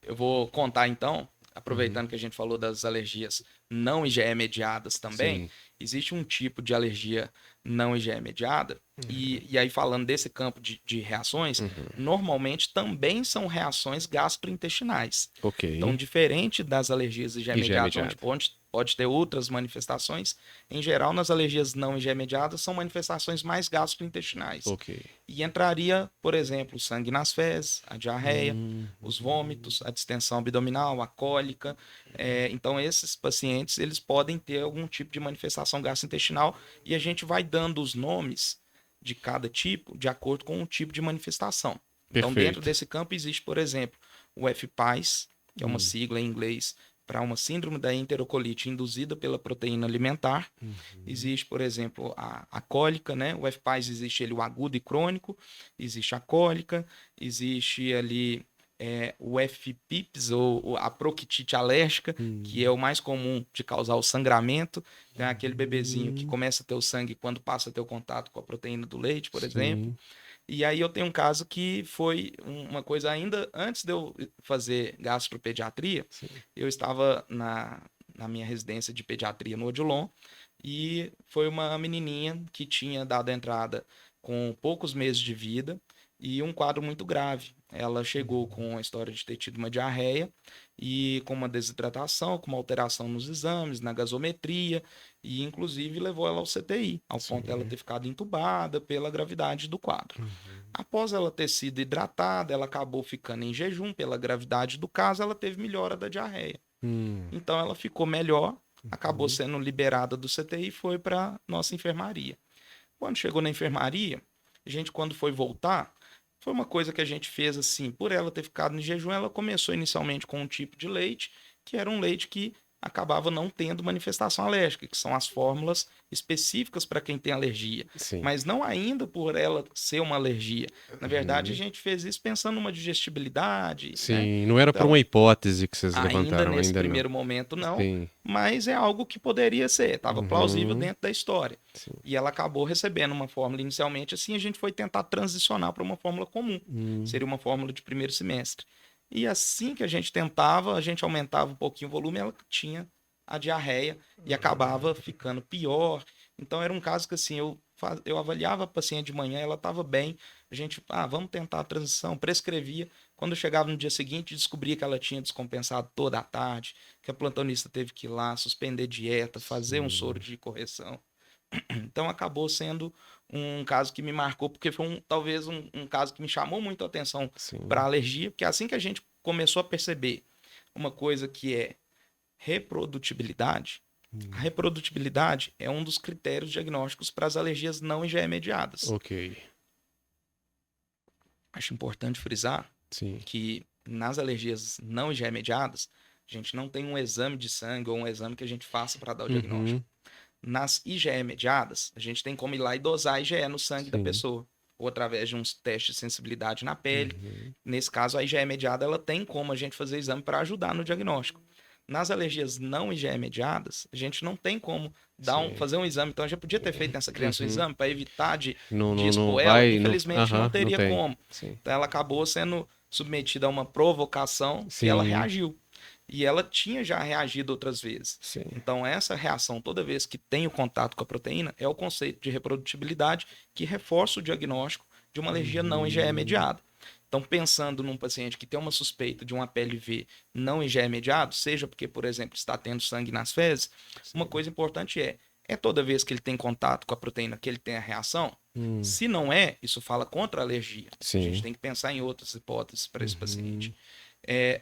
Eu vou contar então, aproveitando que a gente falou das alergias não IgE mediadas também, existe um tipo de alergia não IgE mediada, e aí falando desse campo de reações, normalmente também são reações gastrointestinais. Então, diferente das alergias IgE mediadas, onde pode ter outras manifestações. Em geral, nas alergias não IgE mediadas, são manifestações mais gastrointestinais.
Ok.
E entraria, por exemplo, o sangue nas fezes, a diarreia, os vômitos, a distensão abdominal, a cólica. Então, esses pacientes, eles podem ter algum tipo de manifestação gastrointestinal e a gente vai dando os nomes de cada tipo de acordo com o tipo de manifestação. Então,
Perfeito.
dentro desse campo existe, por exemplo, o FPAS, que é uma sigla em inglês para uma síndrome da enterocolite induzida pela proteína alimentar. Existe, por exemplo, a cólica, né? O FPAS existe ele, o agudo e crônico, existe a cólica, existe ali o FPIPS, ou a proctite alérgica, que é o mais comum de causar o sangramento. Tem aquele bebezinho que começa a ter o sangue quando passa a ter o contato com a proteína do leite, por exemplo. E aí eu tenho um caso que foi uma coisa ainda antes de eu fazer gastropediatria. Eu estava na minha residência de pediatria no Odilon e foi uma menininha que tinha dado entrada com poucos meses de vida e um quadro muito grave. Ela chegou com a história de ter tido uma diarreia e com uma desidratação, com uma alteração nos exames, na gasometria, e inclusive levou ela ao CTI, ao ponto dela ter ficado entubada pela gravidade do quadro. Após ela ter sido hidratada, ela acabou ficando em jejum pela gravidade do caso, ela teve melhora da diarreia. Então ela ficou melhor, acabou sendo liberada do CTI e foi para nossa enfermaria. Quando chegou na enfermaria, a gente, quando foi voltar, foi uma coisa que a gente fez assim, por ela ter ficado em jejum, ela começou inicialmente com um tipo de leite, que era um leite que acabava não tendo manifestação alérgica, que são as fórmulas específicas para quem tem alergia.
Sim.
Mas não ainda por ela ser uma alergia. Na verdade, a gente fez isso pensando numa digestibilidade.
Sim,
né?
não era para
Então,
uma hipótese que vocês
ainda
levantaram,
nesse
ainda
primeiro
não.
momento não,
Sim.
mas é algo que poderia ser, estava plausível dentro da história.
Sim.
E ela acabou recebendo uma fórmula inicialmente, assim a gente foi tentar transicionar para uma fórmula comum, seria uma fórmula de primeiro semestre. E assim que a gente tentava, a gente aumentava um pouquinho o volume, ela tinha a diarreia e acabava ficando pior. Então era um caso que assim, eu avaliava a paciente de manhã, ela estava bem, a gente, vamos tentar a transição, prescrevia. Quando eu chegava no dia seguinte, descobria que ela tinha descompensado toda a tarde, que a plantonista teve que ir lá, suspender dieta, fazer um soro de correção. Então acabou sendo um caso que me marcou, porque foi talvez um caso que me chamou muito a atenção para a alergia, porque assim que a gente começou a perceber uma coisa que é reprodutibilidade, a reprodutibilidade é um dos critérios diagnósticos para as alergias não IgE mediadas.
Ok.
Acho importante frisar que nas alergias não IgE mediadas, a gente não tem um exame de sangue ou um exame que a gente faça para dar o diagnóstico. Nas IgE mediadas, a gente tem como ir lá e dosar IgE no sangue da pessoa, ou através de uns testes de sensibilidade na pele. Nesse caso, a IgE mediada ela tem como a gente fazer exame para ajudar no diagnóstico. Nas alergias não IgE mediadas, a gente não tem como fazer um exame. Então, a gente podia ter feito nessa criança um exame para evitar de expor ela. Infelizmente, não teria como. Então, ela acabou sendo submetida a uma provocação que ela reagiu. E ela tinha já reagido outras vezes. Então, essa reação, toda vez que tem o contato com a proteína, é o conceito de reprodutibilidade que reforça o diagnóstico de uma alergia não IgE mediada. Então, pensando num paciente que tem uma suspeita de um APLV não IgE mediado, seja porque, por exemplo, está tendo sangue nas fezes, uma coisa importante é toda vez que ele tem contato com a proteína que ele tem a reação? Se não é, isso fala contra a alergia. A gente tem que pensar em outras hipóteses para esse paciente.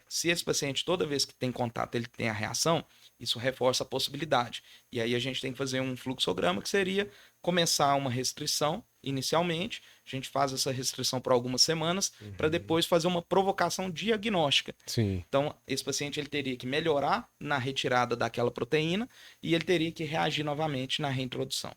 Se esse paciente, toda vez que tem contato, ele tem a reação, isso reforça a possibilidade. E aí a gente tem que fazer um fluxograma, que seria começar uma restrição inicialmente, a gente faz essa restrição por algumas semanas, para depois fazer uma provocação diagnóstica. Então, esse paciente ele teria que melhorar na retirada daquela proteína e ele teria que reagir novamente na reintrodução.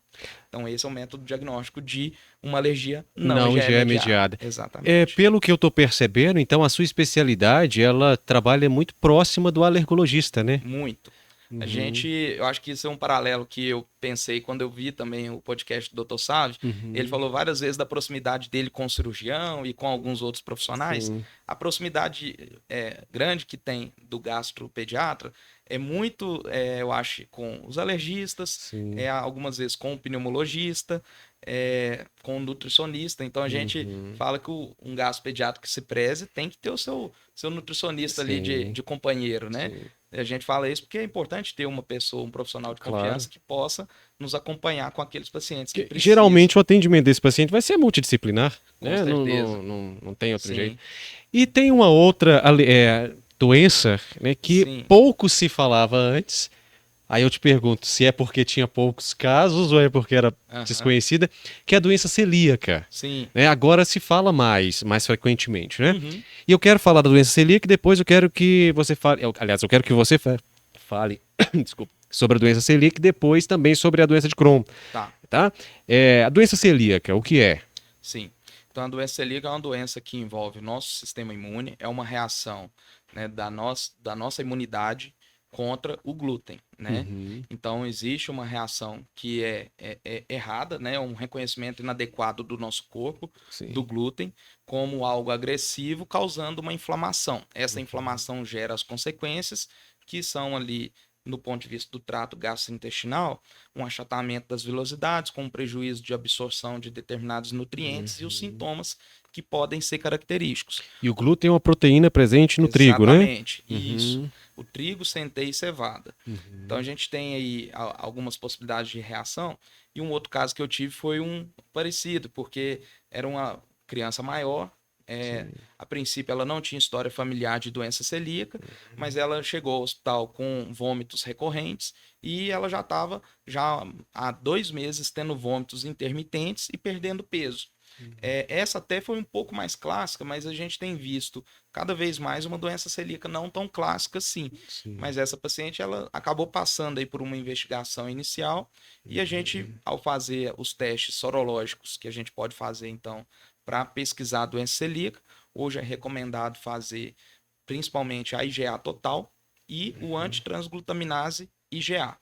Então, esse é o método diagnóstico de uma alergia não IgE mediada. Exatamente.
Pelo que eu estou percebendo, então, a sua especialidade, ela trabalha muito próxima do alergologista, né?
Muito. Eu acho que isso é um paralelo que eu pensei quando eu vi também o podcast do Dr. Sávio. Ele falou várias vezes da proximidade dele com o cirurgião e com alguns outros profissionais. A proximidade grande que tem do gastropediatra é muito, eu acho, com os alergistas, algumas vezes com o pneumologista, com o nutricionista. Então a gente fala que um gastropediatra que se preze tem que ter o seu nutricionista ali de companheiro, né? A gente fala isso porque é importante ter uma pessoa, um profissional de confiança que possa nos acompanhar com aqueles pacientes que precisam.
Geralmente o atendimento desse paciente vai ser multidisciplinar,
Com
né?
certeza.
Não tem outro
Sim.
jeito. E tem uma outra doença, né, que
Sim.
pouco se falava antes. Aí eu te pergunto se é porque tinha poucos casos ou é porque era desconhecida, que é a doença celíaca.
Sim.
Né? Agora se fala mais frequentemente, né?
Uhum.
E eu quero falar da doença celíaca e depois eu quero que você fale, aliás, eu quero que você fale, desculpa, sobre a doença celíaca e depois também sobre a doença de Crohn. Tá? A doença celíaca, o que é?
Sim. Então, a doença celíaca é uma doença que envolve o nosso sistema imune, é uma reação, né, da nossa imunidade contra o glúten, né? Então, existe uma reação que é errada, né? Um reconhecimento inadequado do nosso corpo, do glúten, como algo agressivo, causando uma inflamação. Essa inflamação gera as consequências, que são ali, no ponto de vista do trato gastrointestinal, um achatamento das velocidades, com um prejuízo de absorção de determinados nutrientes e os sintomas que podem ser característicos.
E o glúten é uma proteína presente no trigo, né?
Exatamente, isso. O trigo, centeio e cevada. Então a gente tem aí algumas possibilidades de reação. E um outro caso que eu tive foi um parecido, porque era uma criança maior. A princípio ela não tinha história familiar de doença celíaca, mas ela chegou ao hospital com vômitos recorrentes e ela já estava há 2 meses tendo vômitos intermitentes e perdendo peso. Essa até foi um pouco mais clássica, mas a gente tem visto cada vez mais uma doença celíaca não tão clássica assim. Mas essa paciente ela acabou passando aí por uma investigação inicial e a gente, ao fazer os testes sorológicos que a gente pode fazer então para pesquisar a doença celíaca, hoje é recomendado fazer principalmente a IgA total e o antitransglutaminase IgA.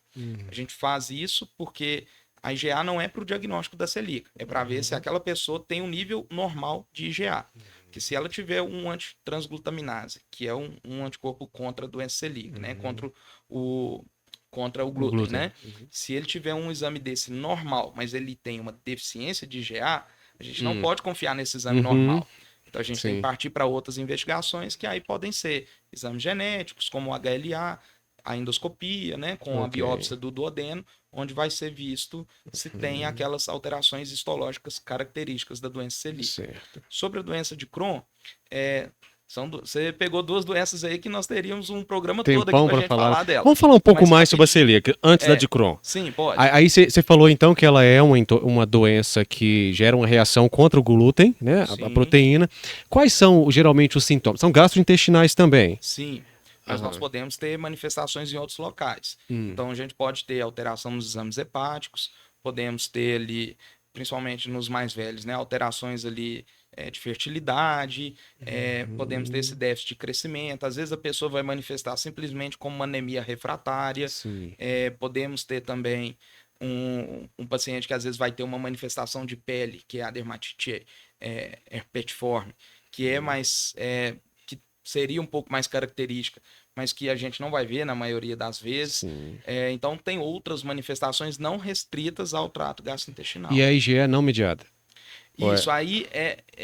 A gente faz isso porque a IgA não é para o diagnóstico da celíaca, é para ver se aquela pessoa tem um nível normal de IgA. Que se ela tiver um antitransglutaminase, que é um anticorpo contra a doença celíaca, né? Contra o glúten, né? Se ele tiver um exame desse normal, mas ele tem uma deficiência de IgA, a gente não pode confiar nesse exame normal. Então a gente tem que partir para outras investigações que aí podem ser exames genéticos, como o HLA, a endoscopia, né, com a biópsia do duodeno, onde vai ser visto se tem aquelas alterações histológicas características da doença celíaca. Sobre a doença de Crohn, você pegou 2 doenças aí que nós teríamos um programa todo aqui pra gente falar dela.
Vamos falar um pouco mais sobre a celíaca, antes da de Crohn.
Sim, pode.
Aí você falou então que ela é uma doença que gera uma reação contra o glúten, né, a proteína. Quais são geralmente os sintomas? São gastrointestinais também?
Sim. Mas nós podemos ter manifestações em outros locais. Então, a gente pode ter alteração nos exames hepáticos, podemos ter ali, principalmente nos mais velhos, né, alterações ali de fertilidade, podemos ter esse déficit de crescimento. Às vezes a pessoa vai manifestar simplesmente como uma anemia refratária. Podemos ter também um paciente que às vezes vai ter uma manifestação de pele, que é a dermatite herpetiforme, que é mais... seria um pouco mais característica, mas que a gente não vai ver na maioria das vezes. Então, tem outras manifestações não restritas ao trato gastrointestinal.
E a IgE é não mediada?
Isso aí,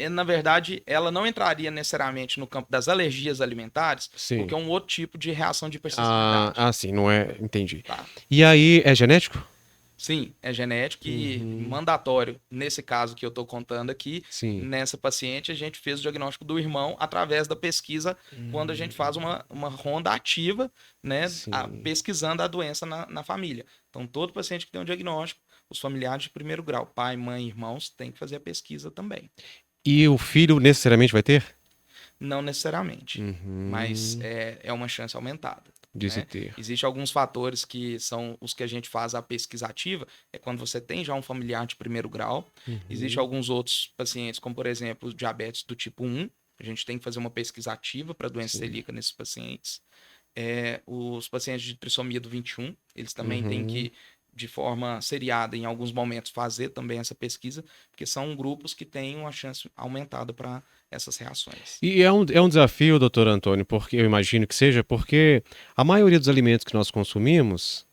na verdade, ela não entraria necessariamente no campo das alergias alimentares, porque é um outro tipo de reação de hipersensibilidade.
Sim, não é... Entendi.
Tá.
E aí, é genético?
Sim, é genético e mandatório. Nesse caso que eu estou contando aqui, nessa paciente, a gente fez o diagnóstico do irmão através da pesquisa, quando a gente faz uma ronda ativa, né, pesquisando a doença na família. Então, todo paciente que tem um diagnóstico, os familiares de primeiro grau, pai, mãe, irmãos, tem que fazer a pesquisa também.
E o filho necessariamente vai ter?
Não necessariamente, mas é uma chance aumentada.
De se ter.
Existem alguns fatores que são os que a gente faz a pesquisa ativa, é quando você tem já um familiar de primeiro grau. Existem alguns outros pacientes, como por exemplo, diabetes do tipo 1, a gente tem que fazer uma pesquisa ativa para doença celíaca nesses pacientes. Os pacientes de trissomia do 21, eles também têm que, de forma seriada, em alguns momentos, fazer também essa pesquisa, porque são grupos que têm uma chance aumentada para essas reações.
E é um desafio, doutor Antônio, porque eu imagino que seja, porque a maioria dos alimentos que nós consumimos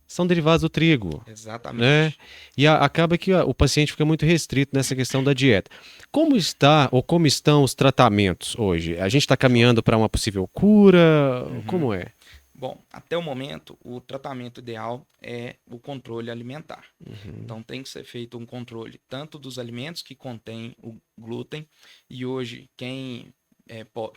são derivados do trigo.
Exatamente.
Né? E acaba que o paciente fica muito restrito nessa questão da dieta. Como estão os tratamentos hoje? A gente está caminhando para uma possível cura? Como é?
Bom, até o momento, o tratamento ideal é o controle alimentar. Então, tem que ser feito um controle tanto dos alimentos que contêm o glúten, e hoje, quem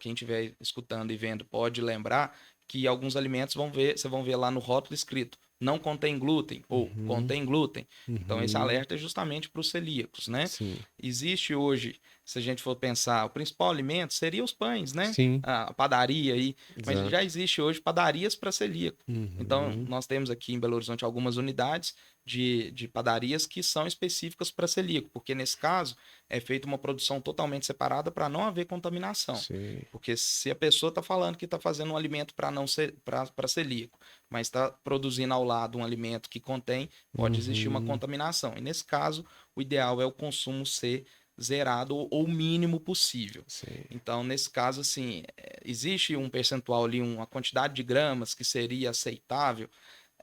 estiver escutando e vendo pode lembrar que alguns alimentos vocês vão ver lá no rótulo escrito não contém glúten ou contém glúten. Então, esse alerta é justamente para os celíacos, né?
Sim.
Existe hoje, se a gente for pensar, o principal alimento seria os pães, né?
Sim.
A padaria aí. Mas
Exato.
já existe hoje padarias para celíaco. Então, nós temos aqui em Belo Horizonte algumas unidades de padarias que são específicas para celíaco, porque nesse caso é feita uma produção totalmente separada para não haver contaminação.
Sim.
Porque se a pessoa está falando que está fazendo um alimento para celíaco, mas está produzindo ao lado um alimento que contém, pode existir uma contaminação. E nesse caso, o ideal é o consumo ser zerado ou o mínimo possível.
Sim.
Então, nesse caso, assim, existe um percentual ali, uma quantidade de gramas que seria aceitável.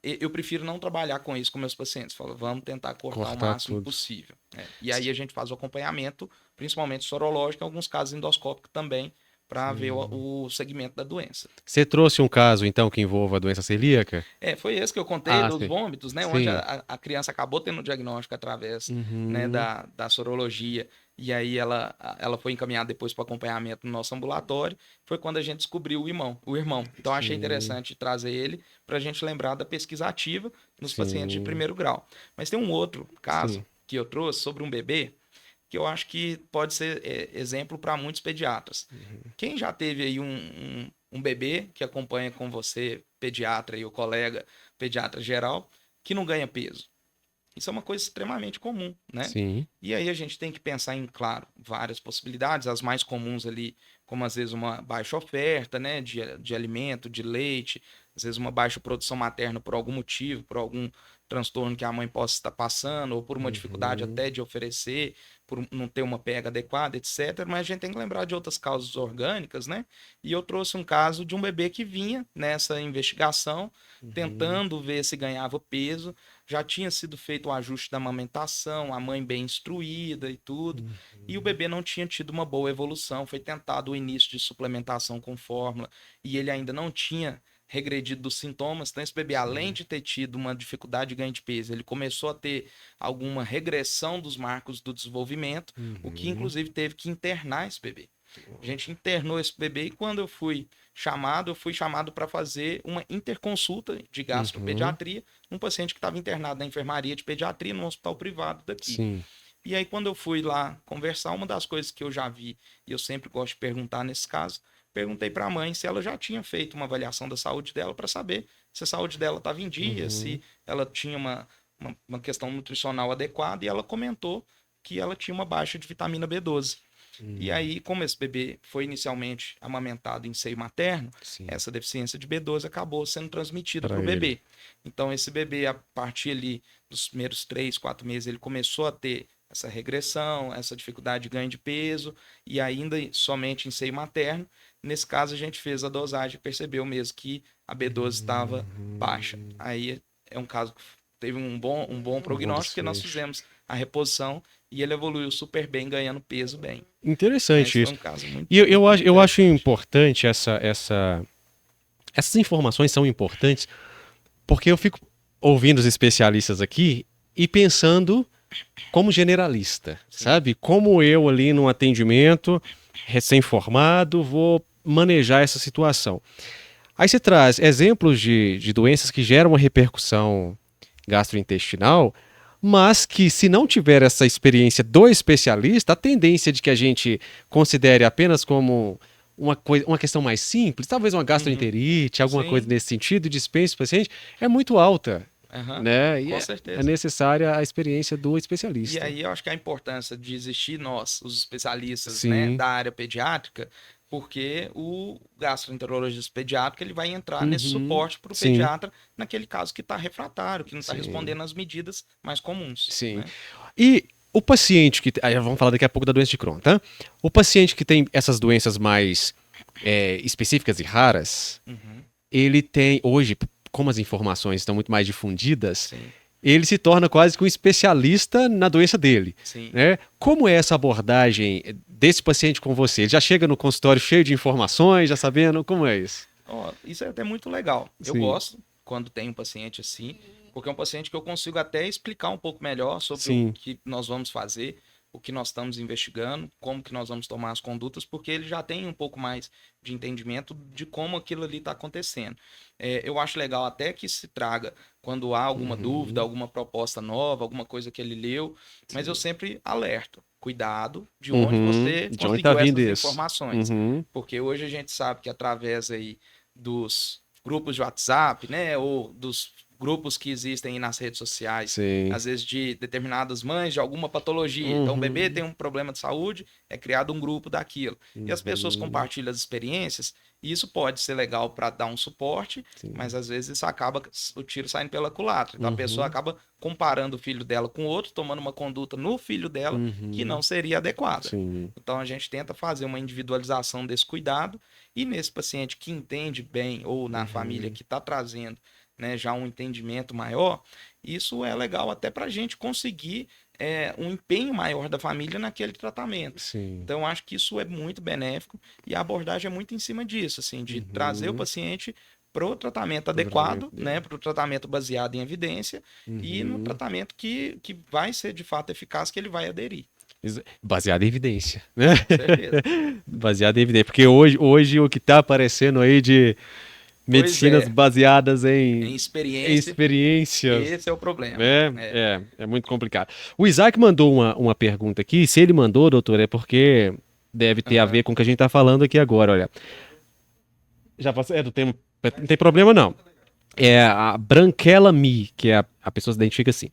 Eu prefiro não trabalhar com isso com meus pacientes. Falo, vamos tentar cortar o máximo
tudo.
possível. E aí a gente faz o acompanhamento, principalmente sorológico, em alguns casos endoscópico também, para ver o segmento da doença.
Você trouxe um caso, então, que envolva a doença celíaca?
Foi esse que eu contei dos
sim.
vômitos, né?
Sim.
Onde a criança acabou tendo o diagnóstico através né, da sorologia. E aí ela foi encaminhada depois para o acompanhamento no nosso ambulatório. Foi quando a gente descobriu o irmão. Então, achei interessante trazer ele para a gente lembrar da pesquisa ativa nos pacientes de primeiro grau. Mas tem um outro caso que eu trouxe sobre um bebê que eu acho que pode ser exemplo para muitos pediatras. Quem já teve aí um bebê que acompanha com você, pediatra e o colega pediatra geral, que não ganha peso? Isso é uma coisa extremamente comum, né?
Sim.
E aí a gente tem que pensar em, claro, várias possibilidades, as mais comuns ali, como às vezes uma baixa oferta, né, de alimento, de leite, às vezes uma baixa produção materna por algum motivo, por algum transtorno que a mãe possa estar passando, ou por uma dificuldade até de oferecer, por não ter uma pega adequada, etc. Mas a gente tem que lembrar de outras causas orgânicas, né? E eu trouxe um caso de um bebê que vinha nessa investigação, tentando ver se ganhava peso, já tinha sido feito o ajuste da amamentação, a mãe bem instruída e tudo, e o bebê não tinha tido uma boa evolução, foi tentado o início de suplementação com fórmula, e ele ainda não tinha regredido dos sintomas. Então, esse bebê, além de ter tido uma dificuldade de ganho de peso, ele começou a ter alguma regressão dos marcos do desenvolvimento, o que inclusive teve que internar esse bebê. A gente internou esse bebê e quando eu fui chamado para fazer uma interconsulta de gastropediatria num paciente que estava internado na enfermaria de pediatria num hospital privado daqui.
Sim.
E aí, quando eu fui lá conversar, uma das coisas que eu já vi, e eu sempre gosto de perguntar nesse caso, perguntei para a mãe se ela já tinha feito uma avaliação da saúde dela para saber se a saúde dela estava em dia, se ela tinha uma questão nutricional adequada, e ela comentou que ela tinha uma baixa de vitamina B12. E aí, como esse bebê foi inicialmente amamentado em seio materno, essa deficiência de B12 acabou sendo transmitida para o bebê. Então, esse bebê, a partir ali dos primeiros 3, 4 meses, ele começou a ter essa regressão, essa dificuldade de ganho de peso, e ainda somente em seio materno. Nesse caso, a gente fez a dosagem e percebeu mesmo que a B12 estava baixa. Aí é um caso que teve um bom prognóstico, porque nós fizemos a reposição e ele evoluiu super bem, ganhando peso bem.
Interessante isso.
Um caso muito
E eu acho importante essas informações são importantes, porque eu fico ouvindo os especialistas aqui e pensando como generalista, sabe? Como eu ali no atendimento, recém-formado, vou manejar essa situação. Aí você traz exemplos de doenças que geram uma repercussão gastrointestinal, mas que se não tiver essa experiência do especialista, a tendência de que a gente considere apenas como uma questão mais simples, talvez uma gastroenterite, alguma coisa nesse sentido, e dispense o paciente, é muito alta. Né?
Com certeza.
É necessária a experiência do especialista.
E aí eu acho que a importância de existir nós, os especialistas, né, da área pediátrica, porque o gastroenterologista pediátrico ele vai entrar nesse suporte para o pediatra naquele caso que está refratário, que não está respondendo às medidas mais comuns.
Sim.
Né?
E o paciente que... Aí vamos falar daqui a pouco da doença de Crohn, tá? O paciente que tem essas doenças mais específicas e raras, ele tem... Hoje, como as informações estão muito mais difundidas, ele se torna quase que um especialista na doença dele. Né? Como é essa abordagem desse paciente com você? Ele já chega no consultório cheio de informações, já sabendo? Como é isso?
Ó, isso é até muito legal. Eu
Sim.
gosto quando tem um paciente assim, porque é um paciente que eu consigo até explicar um pouco melhor sobre o
Sim.
que nós vamos fazer, o que nós estamos investigando, como que nós vamos tomar as condutas, porque ele já tem um pouco mais de entendimento de como aquilo ali está acontecendo. Eu acho legal até que se traga quando há alguma dúvida, alguma proposta nova, alguma coisa que ele leu, mas eu sempre alerto. Cuidado de onde você
De onde tá
conseguiu
vindo
essas
isso?
informações. Porque hoje a gente sabe que através aí dos grupos de WhatsApp, né, ou dos grupos que existem aí nas redes sociais,
Sim.
às vezes de determinadas mães de alguma patologia. Então o bebê tem um problema de saúde, é criado um grupo daquilo. E as pessoas compartilham as experiências, e isso pode ser legal para dar um suporte,
Sim.
mas às vezes isso acaba o tiro saindo pela culatra. Então a pessoa acaba comparando o filho dela com outro, tomando uma conduta no filho dela que não seria adequada.
Sim.
Então a gente tenta fazer uma individualização desse cuidado e nesse paciente que entende bem ou na família que está trazendo, né, já um entendimento maior, isso é legal até para a gente conseguir um empenho maior da família naquele tratamento.
Sim.
Então eu acho que isso é muito benéfico e a abordagem é muito em cima disso, assim, de trazer o paciente para o tratamento adequado,
tratamento dele.
né, para o tratamento baseado em evidência e no tratamento que vai ser de fato eficaz, que ele vai aderir.
Baseado em evidência, né?
Com certeza.
Baseado em evidência. Porque hoje o que tá aparecendo aí de
Pois
medicinas
é,
baseadas
em
em
experiência,
experiências.
esse é o problema.
É muito complicado. O Isaac mandou uma pergunta aqui. Se ele mandou, doutor, é porque deve ter a ver com o que a gente tá falando aqui agora, olha. Já passou? Do tempo. Não tem problema, não. É a Branquela Mi, que é a pessoa se identifica assim.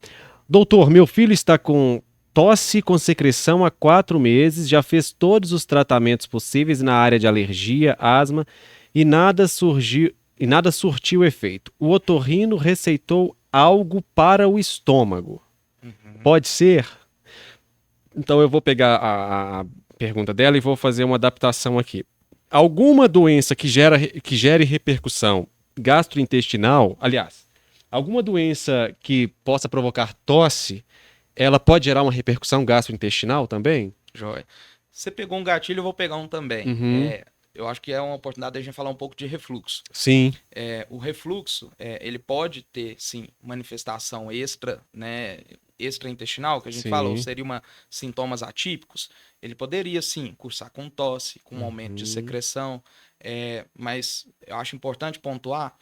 Doutor, meu filho está com tosse com secreção há 4 meses, já fez todos os tratamentos possíveis na área de alergia, asma e nada surtiu efeito. O otorrino receitou algo para o estômago. Pode ser? Então eu vou pegar a pergunta dela e vou fazer uma adaptação aqui. Alguma doença que gere repercussão gastrointestinal, aliás, alguma doença que possa provocar tosse, ela pode gerar uma repercussão gastrointestinal também?
Joia. Você pegou um gatilho, eu vou pegar um também. Eu acho que é uma oportunidade de a gente falar um pouco de refluxo.
Sim.
O refluxo, ele pode ter, sim, manifestação extra, né, extraintestinal, que a gente fala, ou
Sim.
seria sintomas atípicos. Ele poderia, sim, cursar com tosse, com aumento de secreção, mas eu acho importante pontuar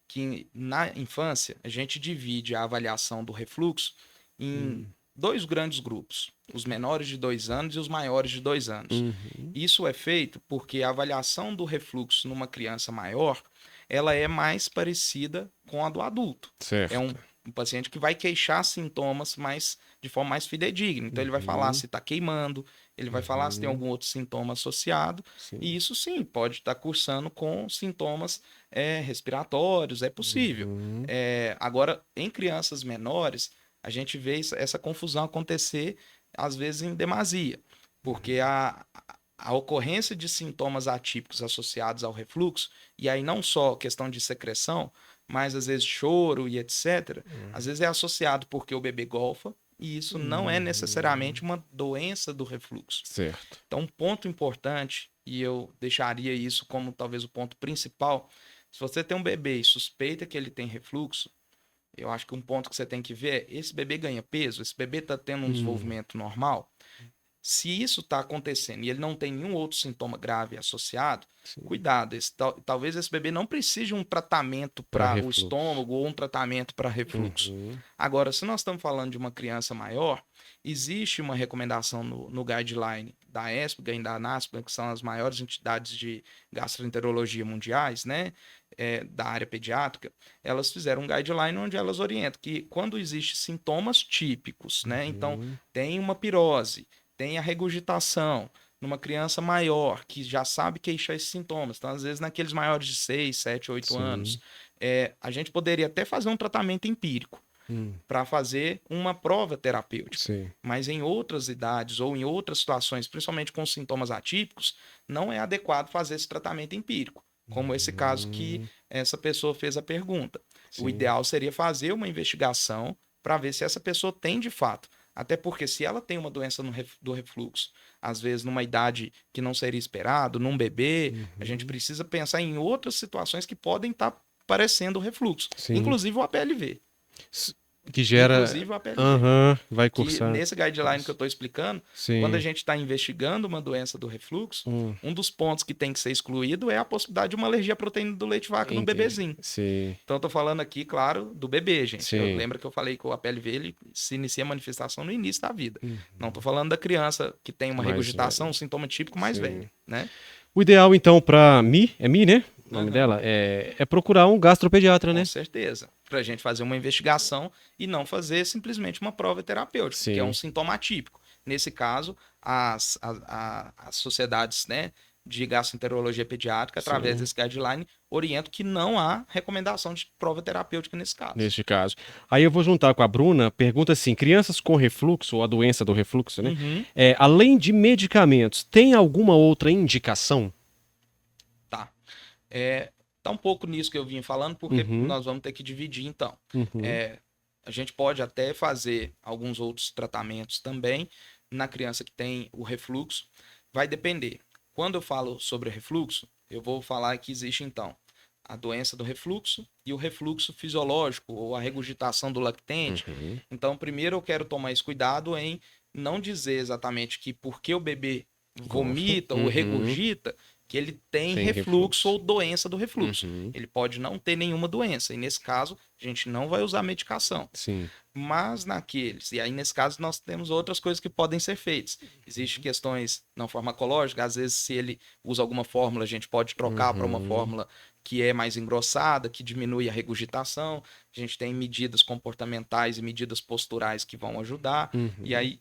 que na infância a gente divide a avaliação do refluxo em 2 grandes grupos, os menores de 2 anos e os maiores de 2 anos. Isso é feito porque a avaliação do refluxo numa criança maior, ela é mais parecida com a do adulto.
Certo.
É um paciente que vai queixar sintomas de forma mais fidedigna. Então ele vai falar se está queimando, ele vai falar se tem algum outro sintoma associado, e isso sim pode estar cursando com sintomas respiratórios, é possível. Agora, em crianças menores, a gente vê essa confusão acontecer, às vezes, em demasia, porque a ocorrência de sintomas atípicos associados ao refluxo, e aí não só questão de secreção, mas às vezes choro e etc., às vezes é associado porque o bebê golfa, e isso não é necessariamente uma doença do refluxo.
Certo.
Então, um ponto importante, e eu deixaria isso como talvez o ponto principal, se você tem um bebê e suspeita que ele tem refluxo, eu acho que um ponto que você tem que ver é, esse bebê ganha peso? Esse bebê está tendo um desenvolvimento normal? Se isso está acontecendo e ele não tem nenhum outro sintoma grave associado, cuidado. Talvez esse bebê não precise de um tratamento para o estômago ou um tratamento para refluxo. Agora, se nós estamos falando de uma criança maior, existe uma recomendação no guideline da ESPGA e da ANASPGA, que são as maiores entidades de gastroenterologia mundiais, né, da área pediátrica. Elas fizeram um guideline onde elas orientam que quando existem sintomas típicos, né, então tem uma pirose, tem a regurgitação numa criança maior que já sabe queixar esses sintomas. Então, às vezes, naqueles maiores de 6, 7, 8 anos, a gente poderia até fazer um tratamento empírico para fazer uma prova terapêutica.
Sim.
Mas em outras idades ou em outras situações, principalmente com sintomas atípicos, não é adequado fazer esse tratamento empírico, como esse caso que essa pessoa fez a pergunta. O ideal seria fazer uma investigação para ver se essa pessoa tem, de fato, Até porque se ela tem uma doença do refluxo, às vezes numa idade que não seria esperado, num bebê, a gente precisa pensar em outras situações que podem estar parecendo o refluxo,
Sim.
inclusive o APLV.
Que gera.
Inclusive o APLV.
Vai
Que
cursar.
nesse guideline que eu estou explicando,
Sim.
quando a gente está investigando uma doença do refluxo, um dos pontos que tem que ser excluído é a possibilidade de uma alergia à proteína do leite vaca no bebezinho.
Sim.
Então, eu estou falando aqui, claro, do bebê, gente.
Sim.
Lembra que eu falei que o APLV ele se inicia a manifestação no início da vida. Não estou falando da criança que tem uma regurgitação, um sintoma típico mais velho, né?
O ideal, então, para Mi, é Mi, né? O nome dela é procurar um gastropediatra, né?
Com certeza. Para a gente fazer uma investigação e não fazer simplesmente uma prova terapêutica,
Sim.
que é um sintoma atípico. Nesse caso, as sociedades, né, de gastroenterologia pediátrica, através desse guideline, orientam que não há recomendação de prova terapêutica nesse caso.
Neste caso. Aí eu vou juntar com a Bruna, pergunta assim, crianças com refluxo, ou a doença do refluxo, né? Além de medicamentos, tem alguma outra indicação?
Tá. Tá um pouco nisso que eu vim falando, porque nós vamos ter que dividir, então. A gente pode até fazer alguns outros tratamentos também na criança que tem o refluxo. Vai depender. Quando eu falo sobre refluxo, eu vou falar que existe, então, a doença do refluxo e o refluxo fisiológico, ou a regurgitação do lactente. Então, primeiro eu quero tomar esse cuidado em não dizer exatamente que porque o bebê vomita ou regurgita, que ele tem refluxo ou doença do refluxo. Ele pode não ter nenhuma doença. E nesse caso, a gente não vai usar medicação.
Sim.
Mas naqueles, e aí nesse caso nós temos outras coisas que podem ser feitas. Existem questões não farmacológicas, às vezes se ele usa alguma fórmula, a gente pode trocar para uma fórmula que é mais engrossada, que diminui a regurgitação. A gente tem medidas comportamentais e medidas posturais que vão ajudar. E aí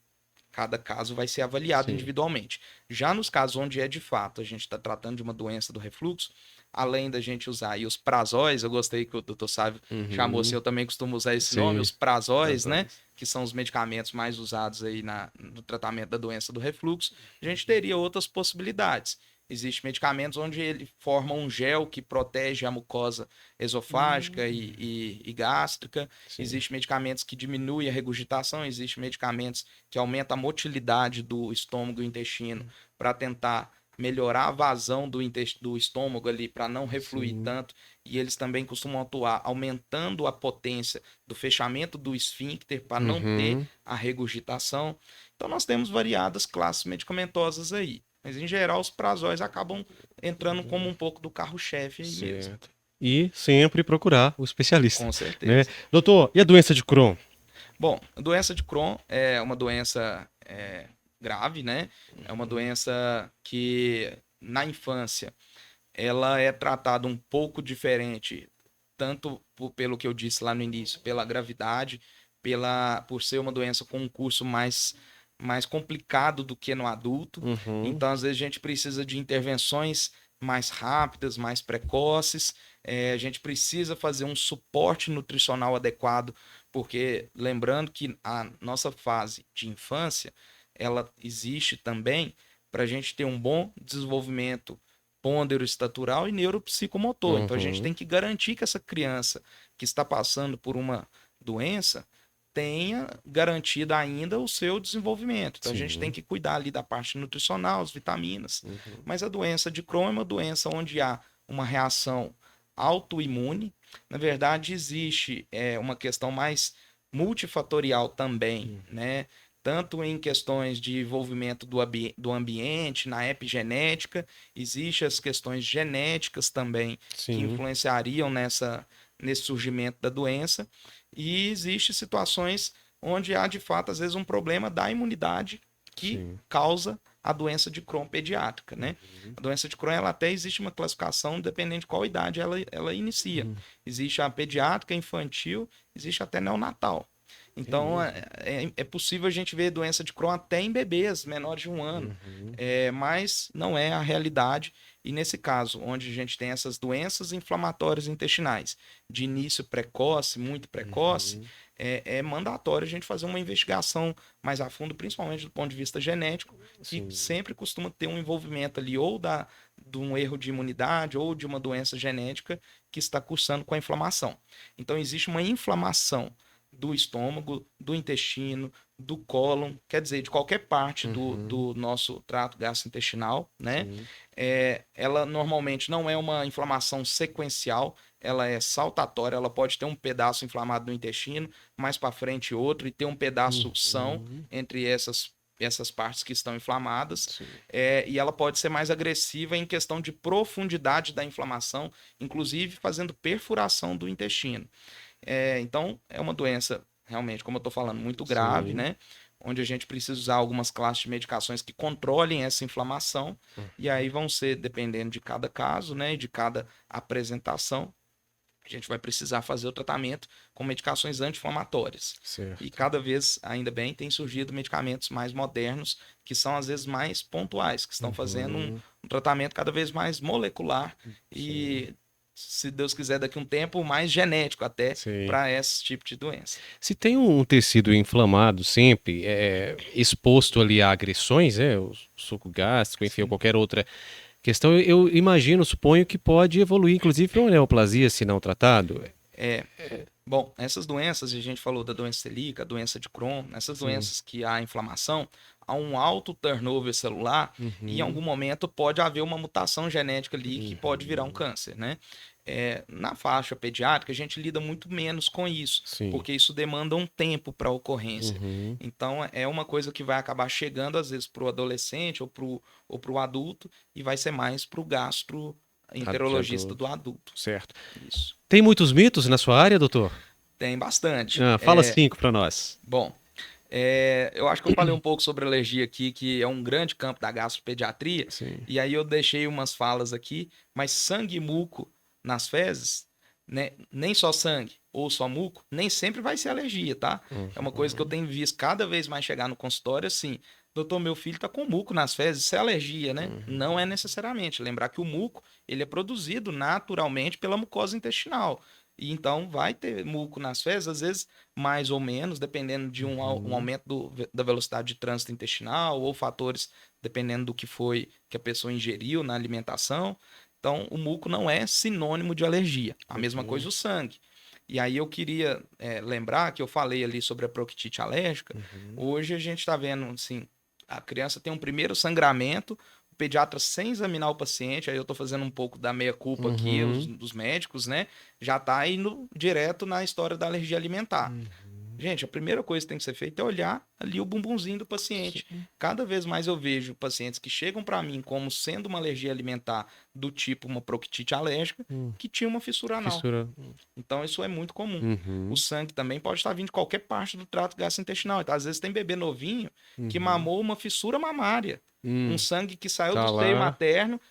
cada caso vai ser avaliado individualmente. Já nos casos onde é de fato a gente está tratando de uma doença do refluxo, além da gente usar aí os prazóis, eu gostei que o Dr. Sávio chamou assim, eu também costumo usar esse nome, os prazóis, né? Que são os medicamentos mais usados aí no tratamento da doença do refluxo. A gente teria outras possibilidades. Existem medicamentos onde ele forma um gel que protege a mucosa esofágica e gástrica. Existem medicamentos que diminuem a regurgitação. Existem medicamentos que aumentam a motilidade do estômago e intestino para tentar melhorar a vazão do estômago ali, para não refluir tanto. E eles também costumam atuar aumentando a potência do fechamento do esfíncter para não ter a regurgitação. Então, nós temos variadas classes medicamentosas aí. Mas, em geral, os prazóis acabam entrando como um pouco do carro-chefe aí mesmo.
E sempre procurar o especialista.
Com certeza.
Né? Doutor, e a doença de Crohn?
Bom, a doença de Crohn é uma doença grave, né? É uma doença que, na infância, ela é tratada um pouco diferente, tanto pelo que eu disse lá no início, pela gravidade, por ser uma doença com um curso mais complicado do que no adulto. Então, às vezes, a gente precisa de intervenções mais rápidas, mais precoces. A gente precisa fazer um suporte nutricional adequado, porque lembrando que a nossa fase de infância, ela existe também para a gente ter um bom desenvolvimento pôndero-estatural e neuropsicomotor. Então, a gente tem que garantir que essa criança que está passando por uma doença tenha garantido ainda o seu desenvolvimento. Então, a gente tem que cuidar ali da parte nutricional, as vitaminas. Mas a doença de Crohn é uma doença onde há uma reação autoimune. Na verdade, existe uma questão mais multifatorial também, né? Tanto em questões de envolvimento do ambiente, na epigenética, existem as questões genéticas também que influenciariam nesse surgimento da doença. E existem situações onde há, de fato, às vezes um problema da imunidade que causa a doença de Crohn pediátrica, né? A doença de Crohn, ela até existe uma classificação dependendo de qual idade ela inicia. Existe a pediátrica, infantil, existe até neonatal. Então, é possível a gente ver doença de Crohn até em bebês menores de 1 ano, mas não é a realidade. E nesse caso, onde a gente tem essas doenças inflamatórias intestinais de início precoce, muito precoce, é mandatório a gente fazer uma investigação mais a fundo, principalmente do ponto de vista genético, que sempre costuma ter um envolvimento ali ou de um erro de imunidade ou de uma doença genética que está cursando com a inflamação. Então, existe uma inflamação do estômago, do intestino, do cólon, quer dizer, de qualquer parte do nosso trato gastrointestinal, né? Ela normalmente não é uma inflamação sequencial, ela é saltatória, ela pode ter um pedaço inflamado no intestino, mais para frente outro, e ter um pedaço são entre essas partes que estão inflamadas, e ela pode ser mais agressiva em questão de profundidade da inflamação, inclusive fazendo perfuração do intestino. Então, é uma doença, realmente, como eu estou falando, muito grave, né? Onde a gente precisa usar algumas classes de medicações que controlem essa inflamação, e aí vão ser, dependendo de cada caso, né, e de cada apresentação, a gente vai precisar fazer o tratamento com medicações anti-inflamatórias. E cada vez, ainda bem, tem surgido medicamentos mais modernos, que são às vezes mais pontuais, que estão fazendo um tratamento cada vez mais molecular e, se Deus quiser, daqui a um tempo, mais genético até para esse tipo de doença.
Se tem um tecido inflamado sempre, exposto ali a agressões, o suco gástrico, enfim, ou qualquer outra questão, eu imagino, suponho que pode evoluir, inclusive, para uma neoplasia, se não tratado.
Bom, essas doenças, a gente falou da doença celíaca, a doença de Crohn, essas doenças que há inflamação, há um alto turnover celular e em algum momento pode haver uma mutação genética ali que pode virar um câncer, né? Na faixa pediátrica, a gente lida muito menos com isso, porque isso demanda um tempo para a ocorrência. Então, é uma coisa que vai acabar chegando, às vezes, para o adolescente ou para o adulto, e vai ser mais para o gastroenterologista do adulto.
Certo.
Isso.
Tem muitos mitos na sua área, doutor?
Tem bastante.
Fala 5 para nós.
Bom, eu acho que eu falei um pouco sobre alergia aqui, que é um grande campo da gastropediatria, e aí eu deixei umas falas aqui, mas sangue e muco nas fezes, né, nem só sangue ou só muco, nem sempre vai ser alergia, tá? É uma coisa que eu tenho visto cada vez mais chegar no consultório, assim, doutor, meu filho tá com muco nas fezes, isso é alergia, né? Não é necessariamente. Lembrar que o muco, ele é produzido naturalmente pela mucosa intestinal. E então vai ter muco nas fezes, às vezes mais ou menos, dependendo de um aumento da velocidade de trânsito intestinal ou fatores dependendo do que foi que a pessoa ingeriu na alimentação. Então, o muco não é sinônimo de alergia. A mesma coisa o sangue. E aí eu queria lembrar que eu falei ali sobre a proctite alérgica. Hoje a gente está vendo, assim, a criança tem um primeiro sangramento, o pediatra sem examinar o paciente, aí eu estou fazendo um pouco da meia-culpa aqui, dos médicos, né? Já está indo direto na história da alergia alimentar. Gente, a primeira coisa que tem que ser feita é olhar ali o bumbumzinho do paciente. Cada vez mais eu vejo pacientes que chegam para mim como sendo uma alergia alimentar do tipo uma proctite alérgica, que tinha uma fissura anal. Então isso é muito comum. O sangue também pode estar vindo de qualquer parte do trato gastrointestinal. Então, às vezes tem bebê novinho que mamou uma fissura mamária. Um sangue que saiu do seio materno,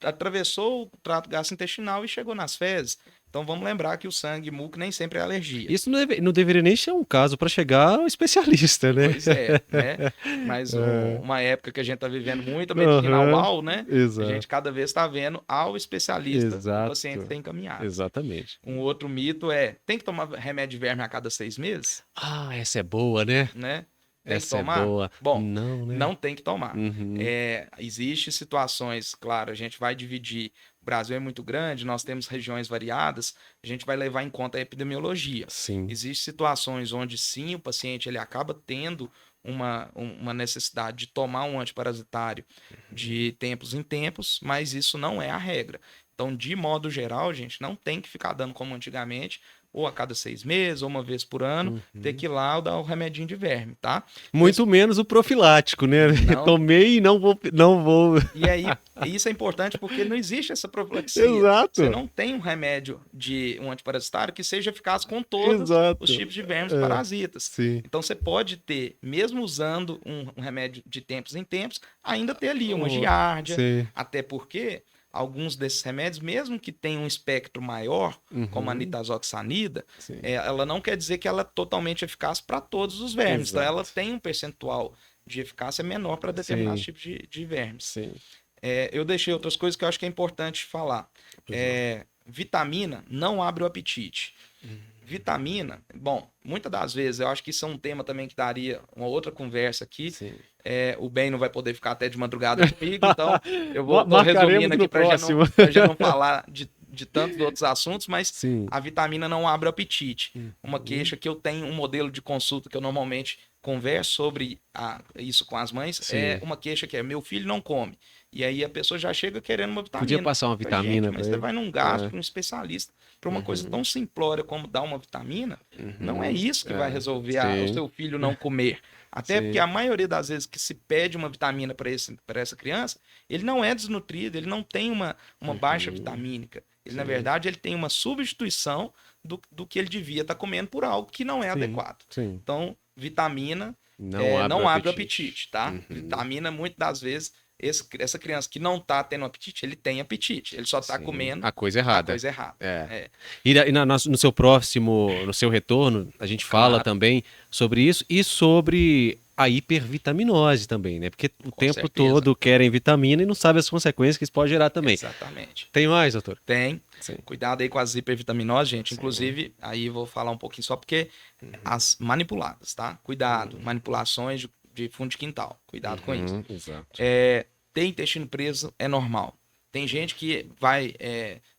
atravessou o trato gastrointestinal e chegou nas fezes. Então vamos lembrar que o sangue e muco nem sempre é alergia.
Isso não deveria nem ser um caso para chegar ao especialista, né?
Pois é, né? Mas uma época que a gente está vivendo muita medicina ao, né?
Exato.
A gente cada vez está vendo ao especialista o paciente ser encaminhado.
Exatamente.
Um outro mito tem que tomar remédio de verme a cada 6 meses?
Essa é boa, né?
Tem que tomar?
É boa.
Bom,
não, né?
Não tem que tomar. Existem situações, claro, a gente vai dividir. O Brasil é muito grande, nós temos regiões variadas, a gente vai levar em conta a epidemiologia. Existem situações onde sim, o paciente ele acaba tendo uma necessidade de tomar um antiparasitário de tempos em tempos, mas isso não é a regra. Então, de modo geral, gente, não tem que ficar dando como antigamente, ou a cada 6 meses, ou uma vez por ano, ter que ir lá dar o remedinho de verme, tá?
Muito menos o profilático, né? Tomei e não vou.
E aí, isso é importante porque não existe essa profilaxia.
Exato.
Você não tem um remédio de um antiparasitário que seja eficaz com todos os tipos de vermes parasitas. Então, você pode ter, mesmo usando um remédio de tempos em tempos, ainda ter ali uma giardia, até porque alguns desses remédios, mesmo que tenham um espectro maior, como a nitazoxanida, ela não quer dizer que ela é totalmente eficaz para todos os vermes. Então, ela tem um percentual de eficácia menor para determinados tipos de vermes. Eu deixei outras coisas que eu acho que é importante falar. Vitamina não abre o apetite. Vitamina, bom, muitas das vezes, eu acho que isso é um tema também que daria uma outra conversa aqui. O Ben não vai poder ficar até de madrugada comigo, então eu vou resumindo aqui para já não falar de de tantos outros assuntos, mas
Sim.
a vitamina não abre o apetite. Uma queixa que eu tenho, um modelo de consulta que eu normalmente converso sobre isso com as mães, é
Sim.
uma queixa que é: meu filho não come. E aí a pessoa já chega querendo uma
Podia
vitamina.
passar uma
Fala, gente,
vitamina
mas
pra
você
ele.
vai num gastro, um especialista, para uma coisa tão simplória como dar uma vitamina, não é isso que vai resolver o
Sim.
seu filho não comer. Até porque
Sim.
a maioria das vezes que se pede uma vitamina para essa criança, ele não é desnutrido, ele não tem uma baixa vitamínica. Ele, na verdade, ele tem uma substituição do que ele devia estar comendo por algo que não é
Sim.
adequado.
Sim.
Então, vitamina
Não abre
não
o
abre o
apetite.
apetite, tá? Vitamina, muitas das vezes, essa criança que não tá tendo apetite, ele tem apetite. Ele só tá
Sim.
comendo
A coisa
a
errada.
coisa errada.
É.
É,
No seu próximo, no seu retorno, a gente fala
claro,
também sobre isso e sobre a hipervitaminose também, né? Porque o
com
tempo
certeza.
todo querem vitamina e não sabem as consequências que isso pode gerar também.
Exatamente.
Tem mais, doutor?
Tem.
Sim.
Cuidado aí com as hipervitaminoses, gente.
Sim.
Inclusive, aí eu vou falar um pouquinho só porque as manipuladas, tá? Cuidado. Manipulações de fundo de quintal. Cuidado com isso.
Exato.
Ter intestino preso é normal. Tem gente que vai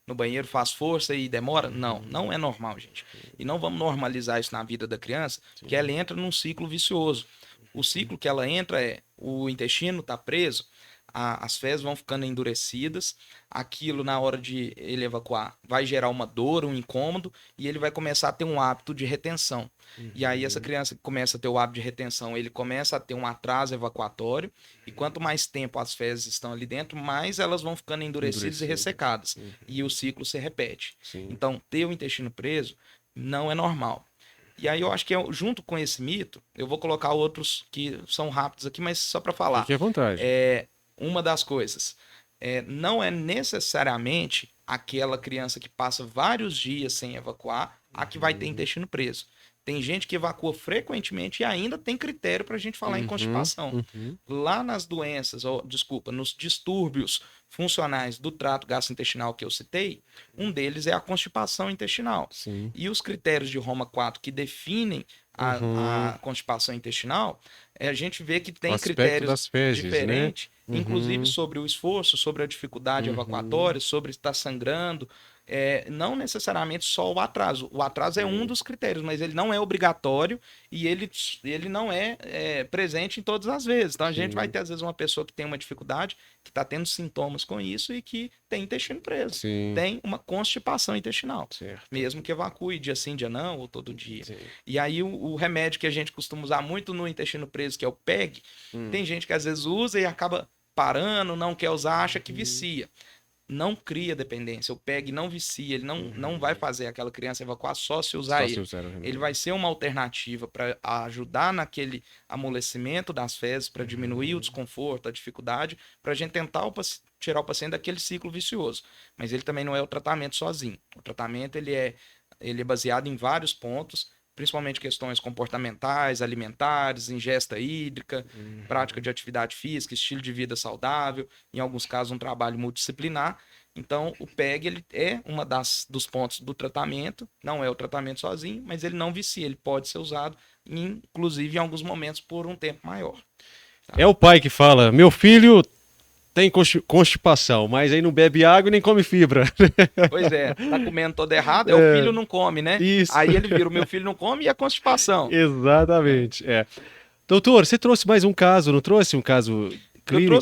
no banheiro, faz força e demora. Não, não é normal, gente. E não vamos normalizar isso na vida da criança, porque ela entra num ciclo vicioso. O ciclo que ela entra é: o intestino está preso, as fezes vão ficando endurecidas, aquilo na hora de ele evacuar vai gerar uma dor, um incômodo, e ele vai começar a ter um hábito de retenção. E aí essa criança que começa a ter o hábito de retenção, ele começa a ter um atraso evacuatório, e quanto mais tempo as fezes estão ali dentro, mais elas vão ficando endurecidas e ressecadas. E o ciclo se repete.
Sim.
Então, ter o intestino preso não é normal. E aí eu acho que junto com esse mito, eu vou colocar outros que são rápidos aqui, mas só para falar.
Fique à vontade.
Uma das coisas, não é necessariamente aquela criança que passa vários dias sem evacuar a que vai ter intestino preso. Tem gente que evacua frequentemente e ainda tem critério para a gente falar em constipação. Lá nas doenças, nos distúrbios funcionais do trato gastrointestinal que eu citei, um deles é a constipação intestinal.
Sim.
E os critérios de Roma 4 que definem a constipação intestinal, a gente vê que tem critérios
das fezes,
diferentes,
né?
inclusive sobre o esforço, sobre a dificuldade evacuatória, sobre estar sangrando. Não necessariamente só o atraso. O atraso é um dos critérios, mas ele não é obrigatório e ele não é presente em todas as vezes. Então a gente vai ter, às vezes, uma pessoa que tem uma dificuldade, que está tendo sintomas com isso e que tem intestino preso.
Sim.
Tem uma constipação intestinal.
Certo.
Mesmo que evacue dia sim, dia não, ou todo dia.
Sim.
E aí o remédio que a gente costuma usar muito no intestino preso, que é o PEG, tem gente que às vezes usa e acaba parando, não quer usar, acha que vicia. Não cria dependência. O PEG não vicia, ele não vai fazer aquela criança evacuar só se usar ele. Ele vai ser uma alternativa para ajudar naquele amolecimento das fezes, para diminuir o desconforto, a dificuldade, para a gente tentar tirar o paciente daquele ciclo vicioso. Mas ele também não é o tratamento sozinho. O tratamento ele é baseado em vários pontos, principalmente questões comportamentais, alimentares, ingesta hídrica, prática de atividade física, estilo de vida saudável, em alguns casos um trabalho multidisciplinar. Então, o PEG ele é uma dos pontos do tratamento, não é o tratamento sozinho, mas ele não vicia, ele pode ser usado, inclusive em alguns momentos, por um tempo maior. Tá?
É o pai que fala: meu filho tem constipação, mas aí não bebe água e nem come fibra.
Pois é, tá comendo todo errado, o filho não come, né?
Isso.
Aí ele vira: o meu filho não come e a constipação.
Exatamente. Doutor, você trouxe mais um caso, não trouxe um caso clínico?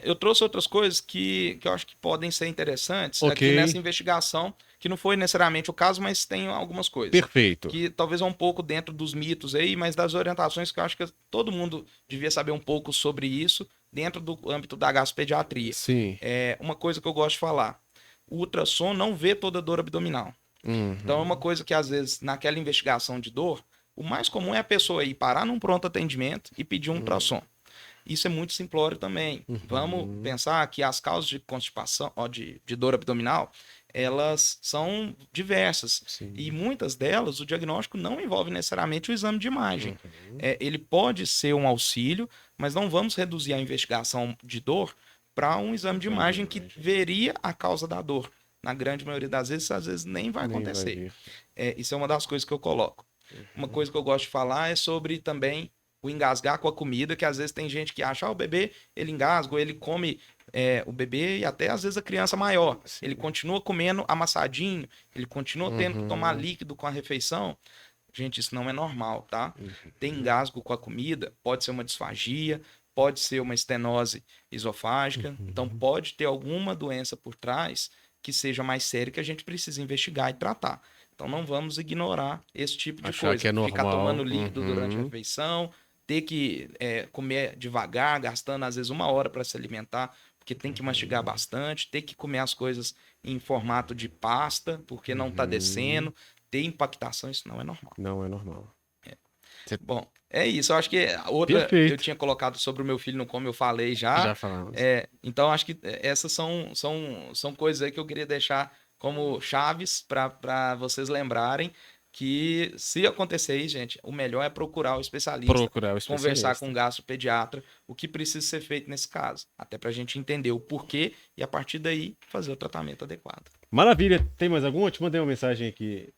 Eu trouxe outras coisas que eu acho que podem ser interessantes aqui nessa investigação, que não foi necessariamente o caso, mas tem algumas coisas.
Perfeito.
Que talvez é um pouco dentro dos mitos aí, mas das orientações que eu acho que todo mundo devia saber um pouco sobre isso dentro do âmbito da gastropediatria.
Sim.
Uma coisa que eu gosto de falar: o ultrassom não vê toda dor abdominal. Então é uma coisa que às vezes naquela investigação de dor, o mais comum é a pessoa ir parar num pronto atendimento e pedir um ultrassom. Isso é muito simplório também. Vamos pensar que as causas de constipação, de dor abdominal, elas são diversas.
Sim.
E muitas delas, o diagnóstico não envolve necessariamente o exame de imagem. Ele pode ser um auxílio, mas não vamos reduzir a investigação de dor para um exame de imagem que veria a causa da dor. Na grande maioria das vezes, às vezes nem vai acontecer. Isso é uma das coisas que eu coloco. Uma coisa que eu gosto de falar é sobre também o engasgar com a comida, que às vezes tem gente que acha, o bebê, ele engasga, ou ele come o bebê e até às vezes a criança maior.
Sim.
Ele continua comendo amassadinho, ele continua tendo que tomar
Uhum.
líquido com a refeição. Gente, isso não é normal, tá?
Uhum.
Tem engasgo com a comida, pode ser uma disfagia, pode ser uma estenose esofágica, então pode ter alguma doença por trás que seja mais séria que a gente precisa investigar e tratar. Então não vamos ignorar esse tipo de
Achar
coisa.
que é
Ficar
normal.
tomando líquido durante a
Uhum.
refeição, ter que comer devagar, gastando às vezes 1 hora para se alimentar, porque tem que mastigar bastante, ter que comer as coisas em formato de pasta, porque não está descendo, ter impactação, isso não é normal.
Não é normal.
Bom, é isso. Eu acho que a outra
Perfeito.
eu tinha colocado sobre o meu filho não come, eu falei já.
Já falamos.
Então, acho que essas são coisas aí que eu queria deixar como chaves para vocês lembrarem que se acontecer aí, gente, o melhor é procurar o especialista,
Procurar o
conversar
especialista.
com o gastropediatra, o que precisa ser feito nesse caso, até para a gente entender o porquê e a partir daí fazer o tratamento adequado.
Maravilha. Tem mais alguma? Eu te mandei uma mensagem aqui.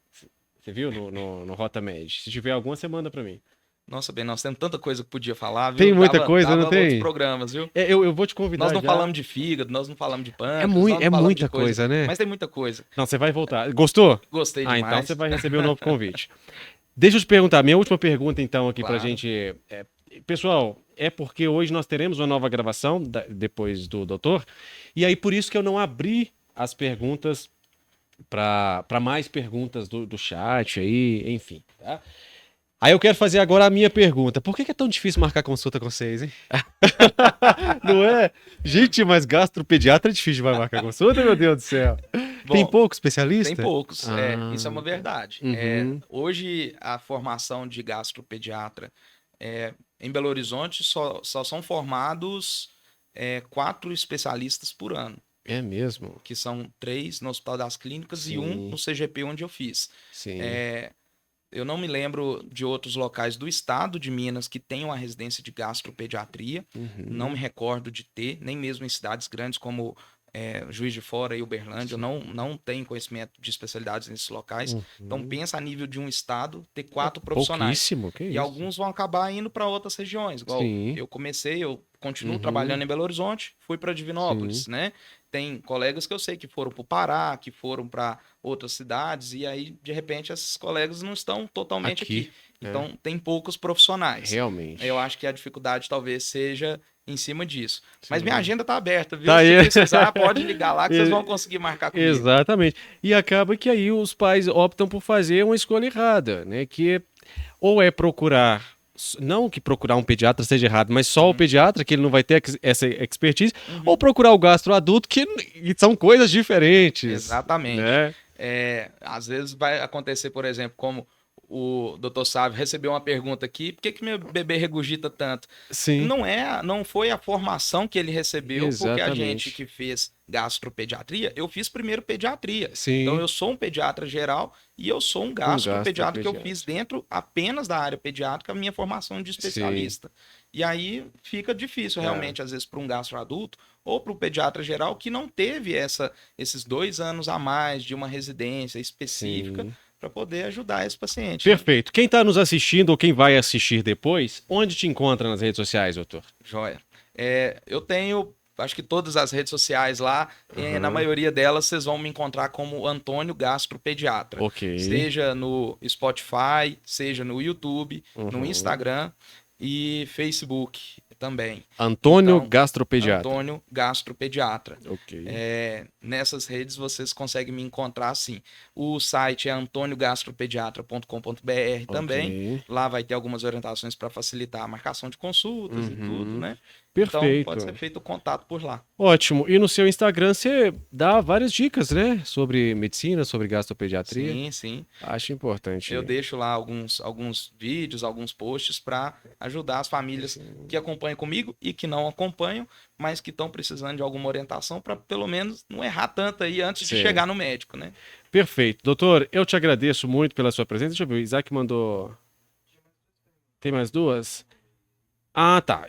Você viu no Rota Med? Se tiver alguma, você manda pra mim.
Nossa, bem, nós temos tanta coisa que podia falar, viu?
Tem muita
Dava
coisa, não
outros
tem?
programas, viu?
Eu vou te convidar
Nós não
já.
falamos de fígado, nós não falamos de pâncreas, nós não
É
falamos
muita
de
coisa, né?
mas tem muita coisa.
Não, você vai voltar. Gostou?
Gostei
Então
demais.
você vai receber um novo convite. Deixa eu te perguntar, minha última pergunta então aqui pra
Claro.
gente. Pessoal, é porque hoje nós teremos uma nova gravação depois do doutor, e aí por isso que eu não abri as perguntas para mais perguntas do chat aí, enfim, tá? Aí eu quero fazer agora a minha pergunta. Por que é tão difícil marcar consulta com vocês, hein? Não é? Gente, mas gastropediatra é difícil de marcar consulta, meu Deus do céu.
Bom,
Tem pouco especialista?
Tem poucos,
Ah.
isso é uma verdade.
Uhum.
Hoje, a formação de gastropediatra em Belo Horizonte só são formados 4 especialistas por ano,
É mesmo?
que são 3 no Hospital das Clínicas e
Sim.
1 no CGP onde eu fiz.
Sim.
Eu não me lembro de outros locais do estado de Minas que tenham a residência de gastropediatria.
Uhum.
Não me recordo de ter, nem mesmo em cidades grandes como Juiz de Fora e Uberlândia. Eu não tenho conhecimento de especialidades nesses locais. Então, pensa a nível de um estado ter 4 profissionais.
Pouquíssimo, que
E
isso?
alguns vão acabar indo para outras regiões. Igual
Sim.
eu comecei, eu continuo
Uhum.
trabalhando em Belo Horizonte, fui para Divinópolis, né? Tem colegas que eu sei que foram para o Pará, que foram para outras cidades, e aí, de repente, esses colegas não estão totalmente aqui. Então, tem poucos profissionais.
Realmente.
Eu acho que a dificuldade talvez seja em cima disso.
Sim.
Mas minha agenda tá aberta, viu?
Tá
Se
aí.
precisar, pode ligar lá que vocês vão conseguir marcar comigo.
Exatamente. E acaba que aí os pais optam por fazer uma escolha errada, né? Que ou é procurar, não que procurar um pediatra seja errado, mas só o pediatra, que ele não vai ter essa expertise, ou procurar o gastroadulto, que são coisas diferentes.
Exatamente.
Né?
Às vezes vai acontecer, por exemplo, como o Dr. Sávio recebeu uma pergunta aqui, por que meu bebê regurgita tanto?
Sim.
Não foi a formação que ele recebeu, porque a
Exatamente.
gente que fez gastropediatria, eu fiz primeiro pediatria.
Sim.
Então eu sou um pediatra geral e eu sou um gastropediatra que eu fiz dentro apenas da área pediátrica a minha formação de especialista. Sim. E aí fica difícil realmente, às vezes, para um gastroadulto ou para o pediatra geral que não teve esses 2 anos a mais de uma residência específica para poder ajudar esse paciente.
Perfeito. Né? Quem está nos assistindo ou quem vai assistir depois, onde te encontra nas redes sociais, doutor?
Joia. Eu tenho, acho que todas as redes sociais lá, na maioria delas vocês vão me encontrar como Antônio Gastropediatra.
Ok.
Seja no Spotify, seja no YouTube, no Instagram e Facebook também.
Antônio Gastropediatra.
Antônio Gastropediatra.
Ok.
Nessas redes vocês conseguem me encontrar assim. O site é antoniogastropediatra.com.br também. Lá vai ter algumas orientações para facilitar a marcação de consultas e tudo, né?
Perfeito.
Então pode ser feito o contato por lá.
Ótimo. E no seu Instagram você dá várias dicas, né? Sobre medicina, sobre gastropediatria.
Sim, sim.
Acho importante.
Eu deixo lá alguns vídeos, alguns posts para ajudar as famílias que acompanham comigo e que não acompanham, mas que estão precisando de alguma orientação para pelo menos não errar tanto aí antes de chegar no médico, né?
Perfeito. Doutor, eu te agradeço muito pela sua presença. Deixa eu ver, o Isaac mandou... Tem mais 2? Ah, tá.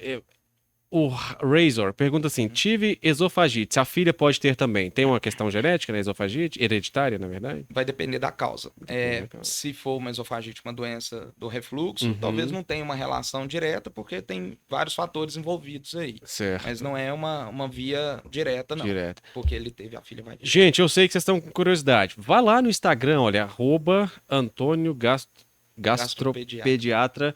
O Razor pergunta assim: tive esofagite, a filha pode ter também. Tem uma questão genética na esofagite? Hereditária, na verdade?
Vai depender da causa.
da causa.
Se for uma esofagite, uma doença do refluxo, talvez não tenha uma relação direta, porque tem vários fatores envolvidos aí.
Certo.
Mas não é uma via direta, não.
Direto.
Porque ele teve a filha vai vir.
Gente, eu sei que vocês estão com curiosidade. Vá lá no Instagram, olha, @Antônio Gastropediatra,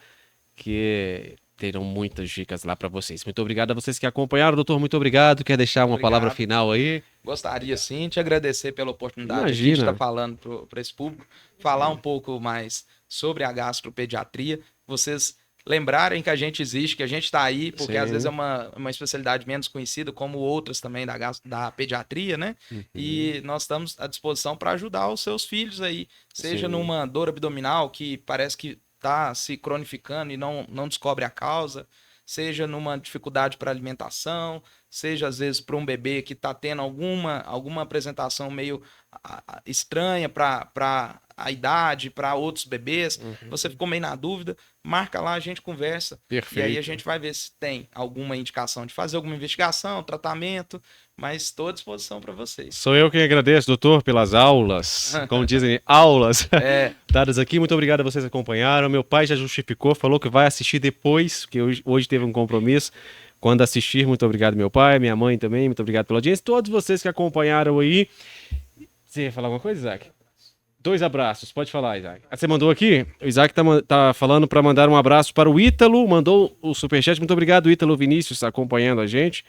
que terão muitas dicas lá para vocês. Muito obrigado a vocês que acompanharam. Doutor, muito obrigado. Quer deixar uma palavra final aí?
Gostaria sim de agradecer pela oportunidade de estar falando para esse público, falar um pouco mais sobre a gastropediatria. Vocês lembrarem que a gente existe, que a gente está aí, porque às vezes é uma especialidade menos conhecida, como outras também da pediatria, né? E nós estamos à disposição para ajudar os seus filhos aí, seja numa dor abdominal que parece que está se cronificando e não descobre a causa, seja numa dificuldade para alimentação, seja às vezes para um bebê que está tendo alguma apresentação meio estranha para a idade, para outros bebês, você ficou meio na dúvida, marca lá, a gente conversa.
Perfeito.
E aí a gente vai ver se tem alguma indicação de fazer alguma investigação, tratamento, mas estou à disposição para vocês.
Sou eu quem agradeço, doutor, pelas aulas, como dizem, aulas dadas aqui. Muito obrigado a vocês que acompanharam. Meu pai já justificou, falou que vai assistir depois, que hoje teve um compromisso. Quando assistir, muito obrigado, meu pai, minha mãe também, muito obrigado pela audiência. Todos vocês que acompanharam aí. Você ia falar alguma coisa, Isaac? 2 abraços, pode falar, Isaac. Você mandou aqui? O Isaac tá falando para mandar um abraço para o Ítalo, mandou o superchat. Muito obrigado, Ítalo Vinícius, acompanhando a gente.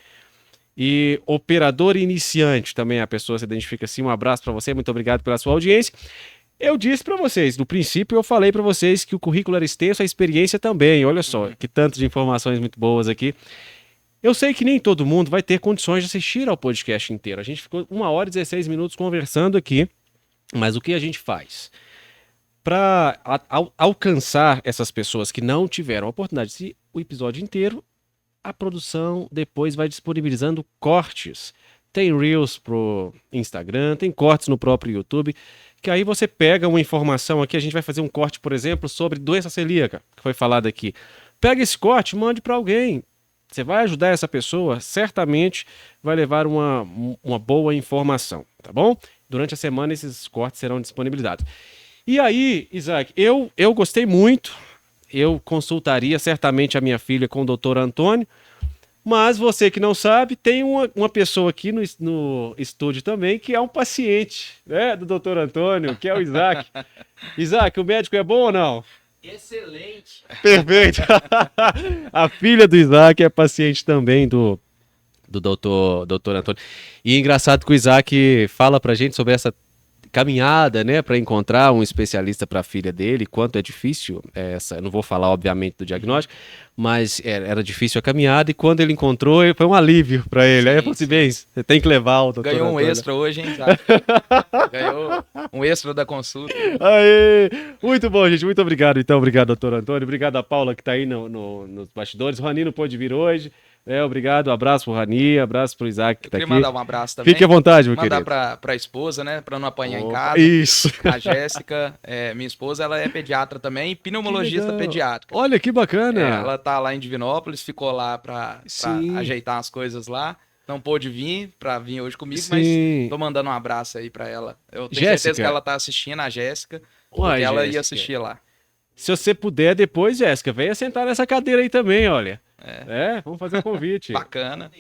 E operador iniciante, também a pessoa se identifica assim. Um abraço para você, muito obrigado pela sua audiência. Eu disse para vocês, no princípio eu falei para vocês que o currículo era extenso, a experiência também. Olha só, que tanto de informações muito boas aqui. Eu sei que nem todo mundo vai ter condições de assistir ao podcast inteiro. A gente ficou 1 hora e 16 minutos conversando aqui, mas o que a gente faz? Para alcançar essas pessoas que não tiveram a oportunidade de assistir o episódio inteiro, a produção depois vai disponibilizando cortes. Tem Reels pro Instagram, tem cortes no próprio YouTube, que aí você pega uma informação aqui, a gente vai fazer um corte, por exemplo, sobre doença celíaca, que foi falado aqui. Pega esse corte, mande para alguém. Você vai ajudar essa pessoa, certamente vai levar uma boa informação, tá bom? Durante a semana esses cortes serão disponibilizados. E aí, Isaac, eu gostei muito, eu consultaria certamente a minha filha com o doutor Antônio, mas você que não sabe, tem uma pessoa aqui no estúdio também que é um paciente, né, do doutor Antônio, que é o Isaac. Isaac, o médico é bom ou não?
Excelente.
Perfeito. A filha do Isaac é paciente também do doutor Antônio. E é engraçado que o Isaac fala pra gente sobre essa caminhada, né, para encontrar um especialista para a filha dele, quanto é difícil essa, eu não vou falar obviamente do diagnóstico, mas era difícil a caminhada e quando ele encontrou, foi um alívio para ele. Aí eu falei assim, bem, você tem que levar o doutor
Ganhou um
Antônio.
extra hoje, hein, Isaac? Ganhou um extra da consulta.
Aê! Muito bom, gente, muito obrigado então, obrigado doutor Antônio, obrigado a Paula que tá aí nos bastidores, o Rani não pôde vir hoje. Obrigado, abraço pro Rani, abraço pro Isaac que tá aqui.
Eu queria mandar um abraço também.
Fique à vontade, meu querido.
Mandar pra esposa, né, pra não apanhar em casa.
Isso.
A Jéssica, minha esposa, ela é pediatra também, pneumologista pediátrica.
Olha, que bacana.
Ela tá lá em Divinópolis, ficou lá pra ajeitar as coisas lá. Não pôde vir pra vir hoje comigo, mas tô mandando um abraço aí pra ela. Eu tenho certeza que ela tá assistindo, a Jéssica, porque ela ia assistir lá.
Se você puder depois, Jéssica, venha sentar nessa cadeira aí também, olha. Vamos fazer um convite.
Bacana.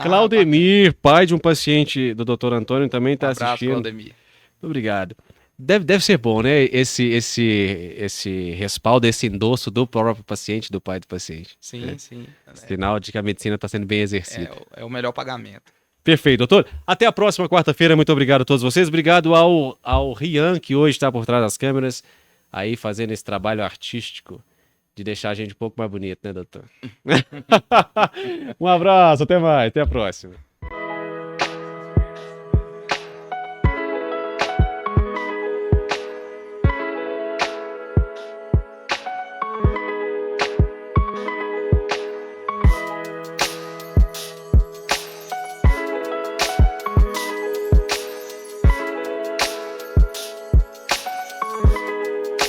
Claudemir, pai de um paciente do Dr. Antônio, também está assistindo.
Claudemir.
Muito obrigado. Deve ser bom, né? Esse respaldo, esse endosso do próprio paciente, do pai do paciente.
Sim, sim.
Sinal de que a medicina está sendo bem exercida.
É o melhor pagamento.
Perfeito, doutor. Até a próxima quarta-feira. Muito obrigado a todos vocês. Obrigado ao Rian, que hoje está por trás das câmeras, aí fazendo esse trabalho artístico de deixar a gente um pouco mais bonito, né, doutor? Um abraço, até mais, até a próxima.